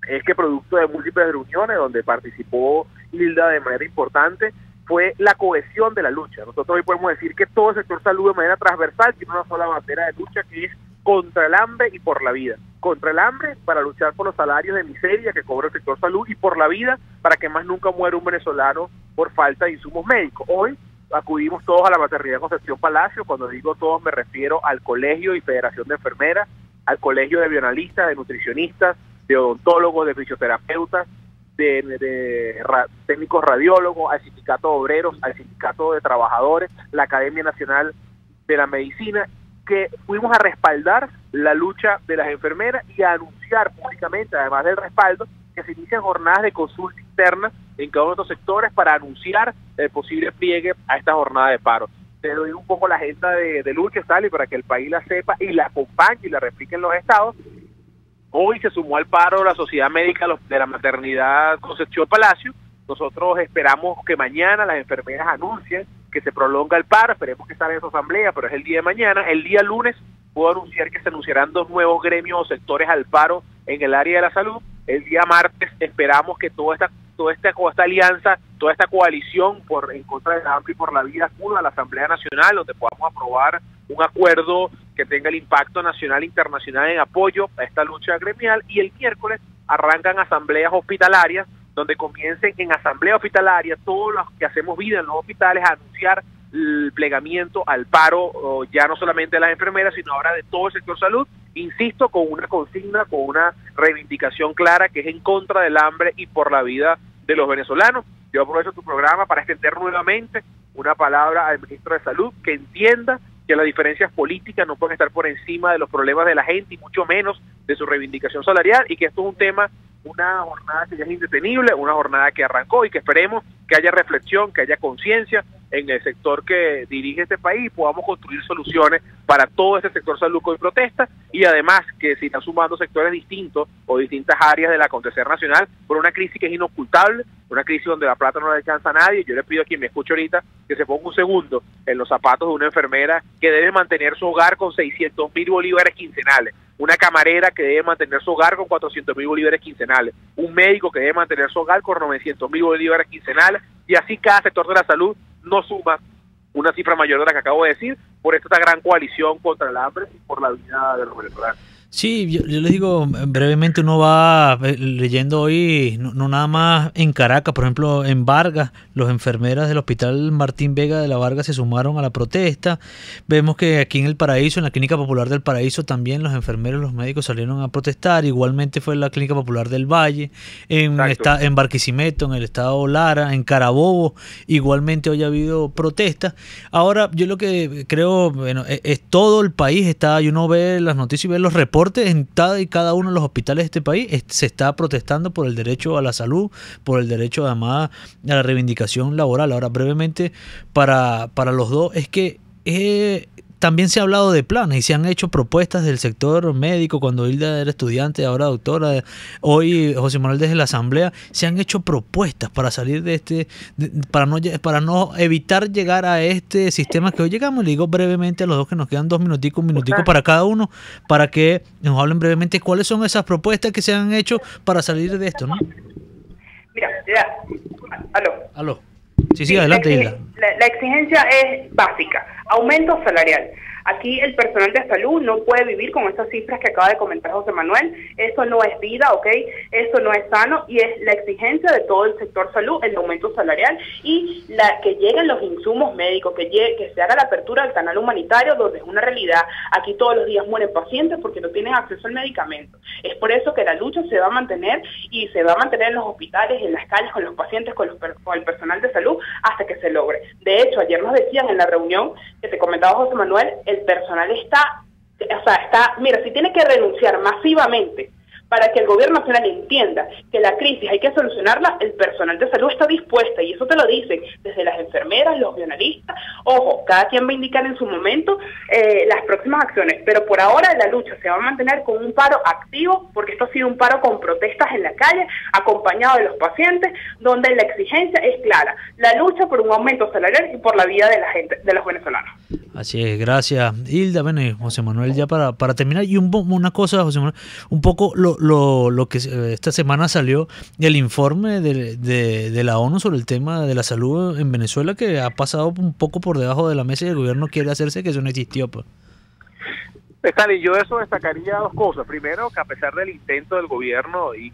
es que, producto de múltiples reuniones donde participó Hilda de manera importante, fue la cohesión de la lucha. Nosotros hoy podemos decir que todo el sector salud de manera transversal tiene una sola bandera de lucha, que es contra el hambre y por la vida. Contra el hambre para luchar por los salarios de miseria que cobra el sector salud, y por la vida para que más nunca muera un venezolano por falta de insumos médicos. Hoy acudimos todos a la maternidad Concepción Palacio. Cuando digo todos me refiero al Colegio y Federación de Enfermeras, al Colegio de Bioanalistas, de nutricionistas, de odontólogos, de fisioterapeutas, de técnicos radiólogos, al Sindicato de Obreros, al Sindicato de Trabajadores, la Academia Nacional de la Medicina, que fuimos a respaldar la lucha de las enfermeras y a anunciar públicamente, además del respaldo, que se inician jornadas de consulta interna en cada uno de estos sectores para anunciar el posible pliegue a esta jornada de paro. Te doy un poco la agenda de lucha, Sally, para que el país la sepa y la acompañe y la replique en los estados. Hoy se sumó al paro la Sociedad Médica de la Maternidad Concepción Palacio. Nosotros esperamos que mañana las enfermeras anuncien que se prolonga el paro, esperemos que salga en su asamblea, pero es el día de mañana. El día lunes puedo anunciar que se anunciarán 2 nuevos gremios o sectores al paro en el área de la salud. El día martes esperamos que toda esta alianza, toda esta coalición en contra del hambre y por la vida acuda a la Asamblea Nacional, donde podamos aprobar un acuerdo que tenga el impacto nacional e internacional en apoyo a esta lucha gremial. Y el miércoles arrancan asambleas hospitalarias, donde comiencen en asamblea hospitalaria todos los que hacemos vida en los hospitales a anunciar el plegamiento al paro, ya no solamente de las enfermeras, sino ahora de todo el sector salud, insisto, con una consigna, con una reivindicación clara que es en contra del hambre y por la vida de los venezolanos. Yo aprovecho tu programa para extender nuevamente una palabra al ministro de Salud, que entienda que las diferencias políticas no pueden estar por encima de los problemas de la gente y mucho menos de su reivindicación salarial, y que esto es un tema, una jornada que ya es indetenible, una jornada que arrancó y que esperemos que haya reflexión, que haya conciencia en el sector que dirige este país y podamos construir soluciones para todo este sector salud que hoy protesta, y además que se están sumando sectores distintos o distintas áreas del acontecer nacional por una crisis que es inocultable, una crisis donde la plata no le alcanza a nadie. Yo le pido a quien me escuche ahorita que se ponga un segundo en los zapatos de una enfermera que debe mantener su hogar con 600.000 bolívares quincenales, una camarera que debe mantener su hogar con 400.000 bolívares quincenales, un médico que debe mantener su hogar con 900.000 bolívares quincenales, y así cada sector de la salud no suma una cifra mayor de la que acabo de decir, por esta gran coalición contra el hambre y por la vida de los venezolanos. Sí, yo les digo, brevemente uno va leyendo hoy, no nada más en Caracas, por ejemplo, en Vargas, los enfermeras del Hospital Martín Vega de la Vargas se sumaron a la protesta. Vemos que aquí en El Paraíso, en la Clínica Popular del Paraíso, también los enfermeros y los médicos salieron a protestar. Igualmente fue en la Clínica Popular del Valle, en Barquisimeto, en el estado Lara, en Carabobo, igualmente hoy ha habido protestas. Ahora, yo lo que creo, bueno, es todo el país está, y uno ve las noticias y ve los reportes, en cada uno de los hospitales de este país se está protestando por el derecho a la salud, por el derecho además a la reivindicación laboral. Ahora, brevemente, para los dos, es que también se ha hablado de planes y se han hecho propuestas del sector médico. Cuando Hilda era estudiante, ahora doctora, hoy José Manuel desde la Asamblea, se han hecho propuestas para salir de para no evitar llegar a este sistema que hoy llegamos. Le digo brevemente a los dos que nos quedan un minutico para cada uno, para que nos hablen brevemente cuáles son esas propuestas que se han hecho para salir de esto, ¿no? Mira, aló. Sí, adelante, Hilda. La exigencia es básica, aumento salarial. Aquí el personal de salud no puede vivir con estas cifras que acaba de comentar José Manuel. Eso no es vida, ¿ok? Eso no es sano y es la exigencia de todo el sector salud, el aumento salarial y que lleguen los insumos médicos, que se haga la apertura del canal humanitario, donde es una realidad. Aquí todos los días mueren pacientes porque no tienen acceso al medicamento. Es por eso que la lucha se va a mantener y se va a mantener en los hospitales, en las calles, con los pacientes, con el personal de salud, hasta que se logre. De hecho, ayer nos decían en la reunión que te comentaba José Manuel, el personal mira, si tiene que renunciar masivamente para que el gobierno nacional entienda que la crisis hay que solucionarla, el personal de salud está dispuesta, y eso te lo dicen desde las enfermeras, los bioanalistas. Ojo, cada quien va a indicar en su momento las próximas acciones, pero por ahora la lucha se va a mantener con un paro activo, porque esto ha sido un paro con protestas en la calle, acompañado de los pacientes, donde la exigencia es clara, la lucha por un aumento salarial y por la vida de la gente, de los venezolanos. Así es, gracias Hilda. Bueno, José Manuel, ya para terminar, y una cosa, José Manuel, un poco lo que esta semana salió el informe de la ONU sobre el tema de la salud en Venezuela, que ha pasado un poco por debajo de la mesa y el gobierno quiere hacerse que eso no existió, pues. Stalin, yo de eso destacaría dos cosas. Primero, que a pesar del intento del gobierno, y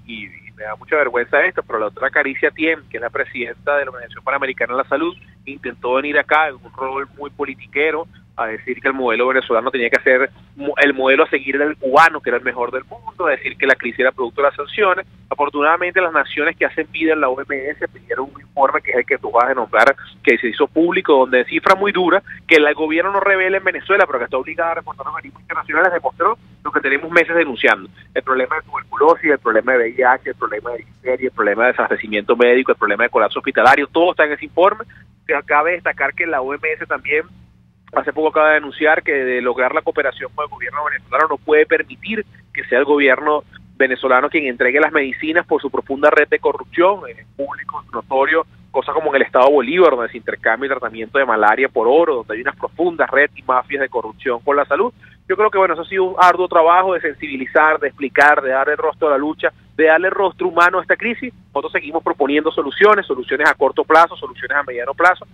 me da mucha vergüenza esto, pero la doctora Caricia Tiem, que es la presidenta de la Organización Panamericana de la Salud, intentó venir acá en un rol muy politiquero a decir que el modelo venezolano tenía que ser el modelo a seguir del cubano, que era el mejor del mundo, a decir que la crisis era producto de las sanciones. Afortunadamente, las naciones que hacen vida en la OMS pidieron un informe, que es el que tú vas a nombrar, que se hizo público, donde cifra muy dura, que el gobierno no revela en Venezuela, pero que está obligado a reportar los organismos internacionales, demostró lo que tenemos meses denunciando: el problema de tuberculosis, el problema de VIH, el problema de difteria, el problema de desabastecimiento médico, el problema de colapso hospitalario. Todo está en ese informe. Se acaba de destacar que la OMS también hace poco acaba de denunciar que de lograr la cooperación con el gobierno venezolano no puede permitir que sea el gobierno venezolano quien entregue las medicinas por su profunda red de corrupción. Es público, notorio, cosas como en el estado Bolívar, donde se intercambia el tratamiento de malaria por oro, donde hay unas profundas redes y mafias de corrupción con la salud. Yo creo que bueno, eso ha sido un arduo trabajo de sensibilizar, de explicar, de darle rostro a la lucha, de darle rostro humano a esta crisis. Nosotros seguimos proponiendo soluciones a corto plazo, soluciones a mediano plazo.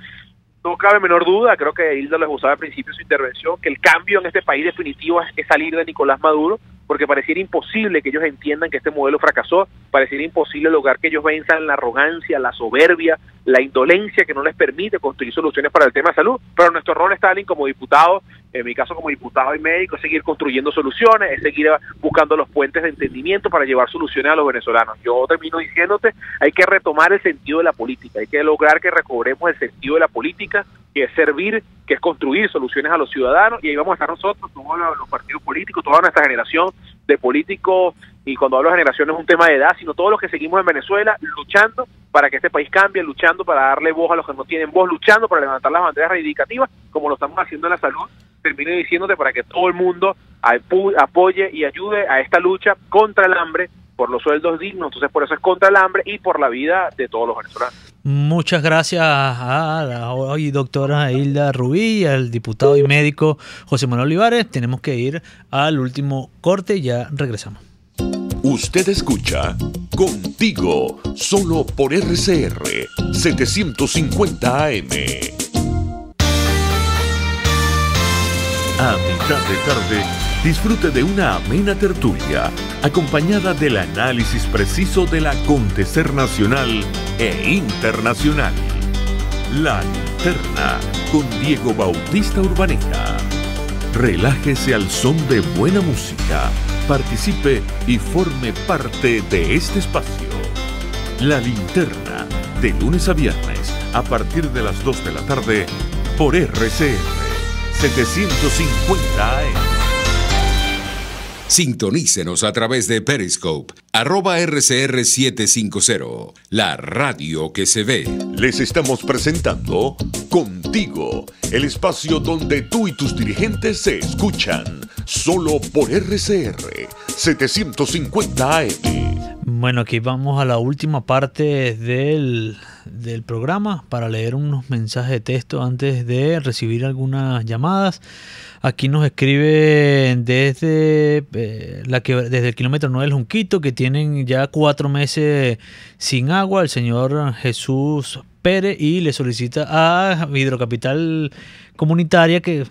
No cabe menor duda, creo que Hilda lo usaba al principio de su intervención, que el cambio en este país definitivo es salir de Nicolás Maduro, porque pareciera imposible que ellos entiendan que este modelo fracasó, pareciera imposible lograr que ellos venzan la arrogancia, la soberbia, la indolencia que no les permite construir soluciones para el tema de salud. Pero nuestro rol, Stalin, como diputado, en mi caso como diputado y médico, es seguir construyendo soluciones, es seguir buscando los puentes de entendimiento para llevar soluciones a los venezolanos. Yo termino diciéndote, hay que retomar el sentido de la política, hay que lograr que recobremos el sentido de la política, que es servir, que es construir soluciones a los ciudadanos, y ahí vamos a estar nosotros, todos los partidos políticos, toda nuestra generación de políticos, y cuando hablo de generación no es un tema de edad, sino todos los que seguimos en Venezuela luchando para que este país cambie, luchando para darle voz a los que no tienen voz, luchando para levantar las banderas reivindicativas, como lo estamos haciendo en la salud. Termino diciéndote para que todo el mundo apoye y ayude a esta lucha contra el hambre, por los sueldos dignos. Entonces por eso es contra el hambre y por la vida de todos los venezolanos. Muchas gracias a la hoy doctora Hilda Rubí y al diputado y médico José Manuel Olivares. Tenemos que ir al último corte y ya regresamos. Usted escucha Contigo, solo por RCR 750 AM. A mitad de tarde, disfrute de una amena tertulia, acompañada del análisis preciso del acontecer nacional e internacional. La Linterna, con Diego Bautista Urbaneta. Relájese al son de buena música, participe y forme parte de este espacio. La Linterna, de lunes a viernes, a partir de las 2 de la tarde, por RCR 750 AM. Sintonícenos a través de Periscope, @RCR750, la radio que se ve. Les estamos presentando Contigo, el espacio donde tú y tus dirigentes se escuchan, solo por RCR 750 AM. Bueno, aquí vamos a la última parte del programa para leer unos mensajes de texto antes de recibir algunas llamadas. Aquí nos escriben desde el kilómetro 9 del Junquito, que tienen ya 4 meses sin agua, el señor Jesús Pérez, y le solicita a Hidrocapital Comunitaria que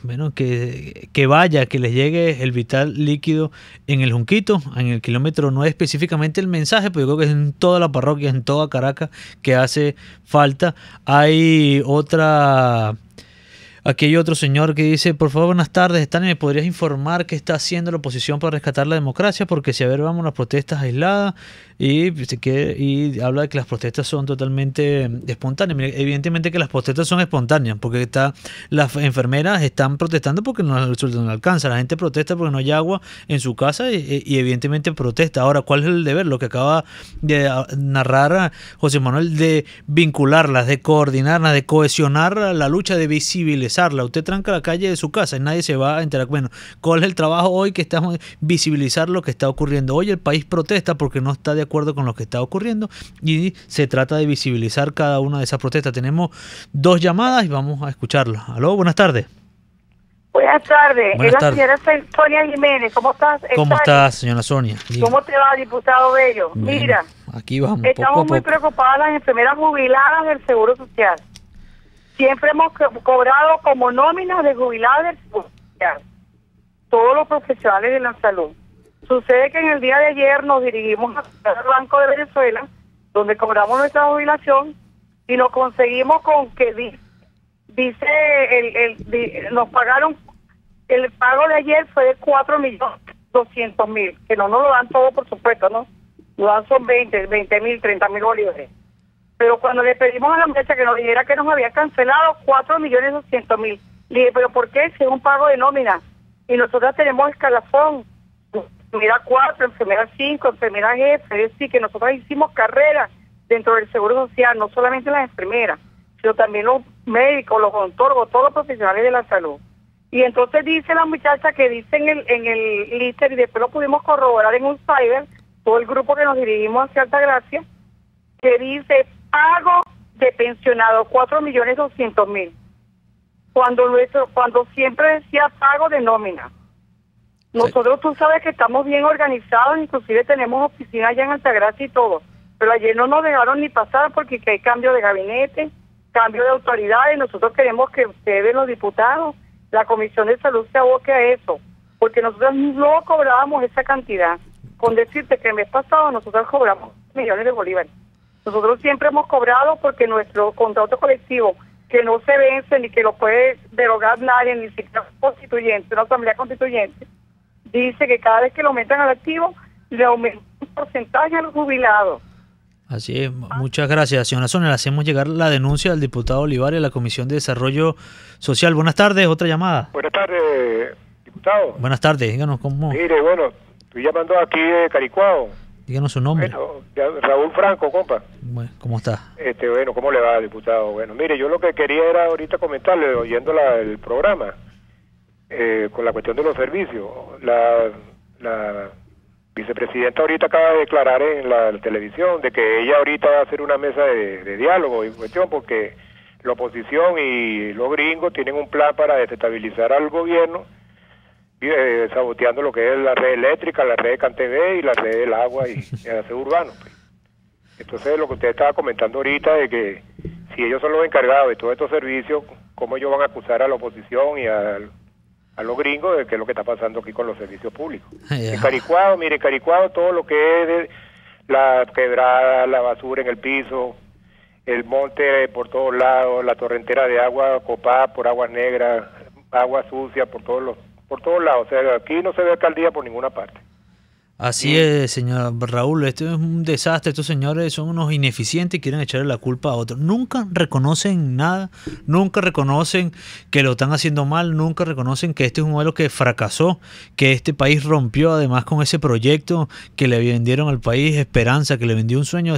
vaya, que les llegue el vital líquido en el Junquito, en el kilómetro 9 específicamente el mensaje, pero yo creo que es en toda la parroquia, en toda Caracas que hace falta. Aquí hay otro señor que dice: por favor, buenas tardes, Stanley, ¿me podrías informar qué está haciendo la oposición para rescatar la democracia? Porque si vamos las protestas aisladas y habla de que las protestas son totalmente espontáneas. Evidentemente que las protestas son espontáneas, porque las enfermeras están protestando porque no alcanza, la gente protesta porque no hay agua en su casa y evidentemente protesta. Ahora, ¿cuál es el deber? Lo que acaba de narrar José Manuel, de vincularlas, de coordinarlas, de cohesionar la lucha, de visibilizarla. Usted tranca la calle de su casa y nadie se va a enterar. Bueno, ¿cuál es el trabajo hoy? Que estamos visibilizar lo que está ocurriendo. Hoy el país protesta porque no está de acuerdo con lo que está ocurriendo y se trata de visibilizar cada una de esas protestas. Tenemos 2 llamadas y vamos a escucharlas. Aló, buenas tardes. Buenas tardes. Buenas tardes. La señora Sonia Jiménez. ¿Cómo estás? ¿Cómo estás, señora Sonia? ¿Cómo te va, diputado Bello? Bien. Mira, aquí vamos. Estamos muy preocupadas las enfermeras jubiladas del Seguro Social. Siempre hemos cobrado como nóminas de jubiladas del Seguro Social. Todos los profesionales de la salud. Sucede que en el día de ayer nos dirigimos al Banco de Venezuela, donde cobramos nuestra jubilación, y nos conseguimos con que nos pagaron, el pago de ayer fue de 4.200.000, que no nos lo dan todo, por supuesto, ¿no? Nos dan son 20.000, 30.000 bolívares. Pero cuando le pedimos a la muchacha que nos dijera que nos había cancelado 4.200.000, le dije, ¿pero por qué? Si es un pago de nómina. Y nosotros tenemos escalafón, enfermera 4, enfermera 5, enfermera jefe, es decir, que nosotros hicimos carrera dentro del Seguro Social, no solamente las enfermeras, sino también los médicos, los odontólogos, todos los profesionales de la salud. Y entonces dice la muchacha que dice en el líster, y después lo pudimos corroborar en un cyber, todo el grupo que nos dirigimos hacia Altagracia, que dice pago de pensionado 4.200.000, cuando siempre decía pago de nómina. Nosotros, tú sabes que estamos bien organizados, inclusive tenemos oficina allá en Altagracia y todo, pero ayer no nos dejaron ni pasar porque hay cambio de gabinete, cambio de autoridades. Nosotros queremos que ustedes, los diputados, la Comisión de Salud, se aboque a eso, porque nosotros no cobrábamos esa cantidad. Con decirte que el mes pasado nosotros cobramos millones de bolívares. Nosotros siempre hemos cobrado porque nuestro contrato colectivo, que no se vence ni que lo puede derogar nadie, ni siquiera un constituyente, una asamblea constituyente, dice que cada vez que lo aumentan al activo, le aumenta un porcentaje a los jubilados. Así es. Muchas gracias, señora Sonia. Le hacemos llegar la denuncia al diputado Olivares a la Comisión de Desarrollo Social. Buenas tardes, otra llamada. Buenas tardes, diputado. Buenas tardes, díganos cómo. Mire, bueno, estoy llamando aquí de Caricuao. Díganos su nombre. Bueno, Raúl Franco, compa. Bueno, ¿cómo está? Bueno, ¿cómo le va, diputado? Bueno, mire, yo lo que quería era ahorita comentarle, oyendo el programa, con la cuestión de los servicios. La vicepresidenta ahorita acaba de declarar en la televisión de que ella ahorita va a hacer una mesa de diálogo y cuestión, porque la oposición y los gringos tienen un plan para desestabilizar al gobierno, saboteando lo que es la red eléctrica, la red de CanTV y la red del agua y el aseo urbano. Pues. Entonces, lo que usted estaba comentando ahorita de que si ellos son los encargados de todos estos servicios, ¿cómo ellos van a acusar a la oposición y los gringos de qué es lo que está pasando aquí con los servicios públicos. En Caricuado, mire, Caricuado, todo lo que es de la quebrada, la basura en el piso, el monte por todos lados, la torrentera de agua copada por aguas negras, agua sucia por todos lados. O sea, aquí no se ve alcaldía por ninguna parte. Así es, señor Raúl, esto es un desastre, estos señores son unos ineficientes y quieren echarle la culpa a otros. Nunca reconocen nada, nunca reconocen que lo están haciendo mal, nunca reconocen que este es un modelo que fracasó, que este país rompió además con ese proyecto que le vendieron al país, Esperanza, que le vendió un sueño.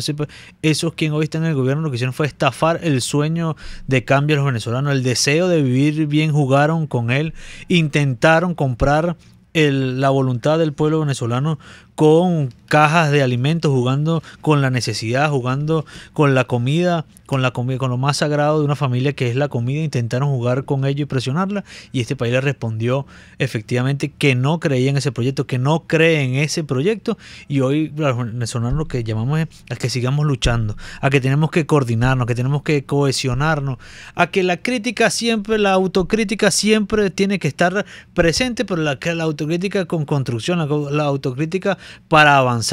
Esos quien hoy están en el gobierno lo que hicieron fue estafar el sueño de cambio a los venezolanos, el deseo de vivir bien, jugaron con él, intentaron comprar la voluntad del pueblo venezolano con cajas de alimentos, jugando con la necesidad, jugando con la comida, con lo más sagrado de una familia que es la comida. Intentaron jugar con ello y presionarla, y este país le respondió efectivamente que no creía en ese proyecto, que no cree en ese proyecto, y hoy los venezolanos lo que llamamos es a que sigamos luchando, a que tenemos que coordinarnos, que tenemos que cohesionarnos, a que la crítica siempre, la autocrítica siempre tiene que estar presente, pero la autocrítica con construcción, la autocrítica para avanzar.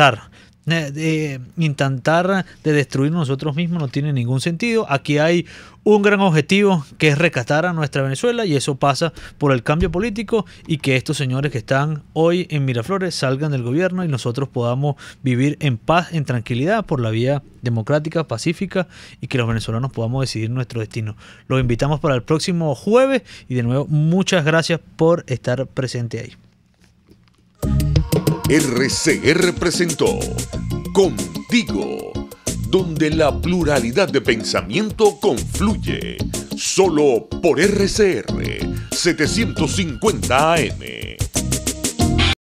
Intentar de destruir nosotros mismos no tiene ningún sentido. Aquí hay un gran objetivo, que es rescatar a nuestra Venezuela, y eso pasa por el cambio político y que estos señores que están hoy en Miraflores salgan del gobierno y nosotros podamos vivir en paz, en tranquilidad, por la vía democrática, pacífica, y que los venezolanos podamos decidir nuestro destino. Los invitamos para el próximo jueves y de nuevo muchas gracias por estar presente ahí. RCR presentó Contigo, donde la pluralidad de pensamiento confluye, solo por RCR 750 AM.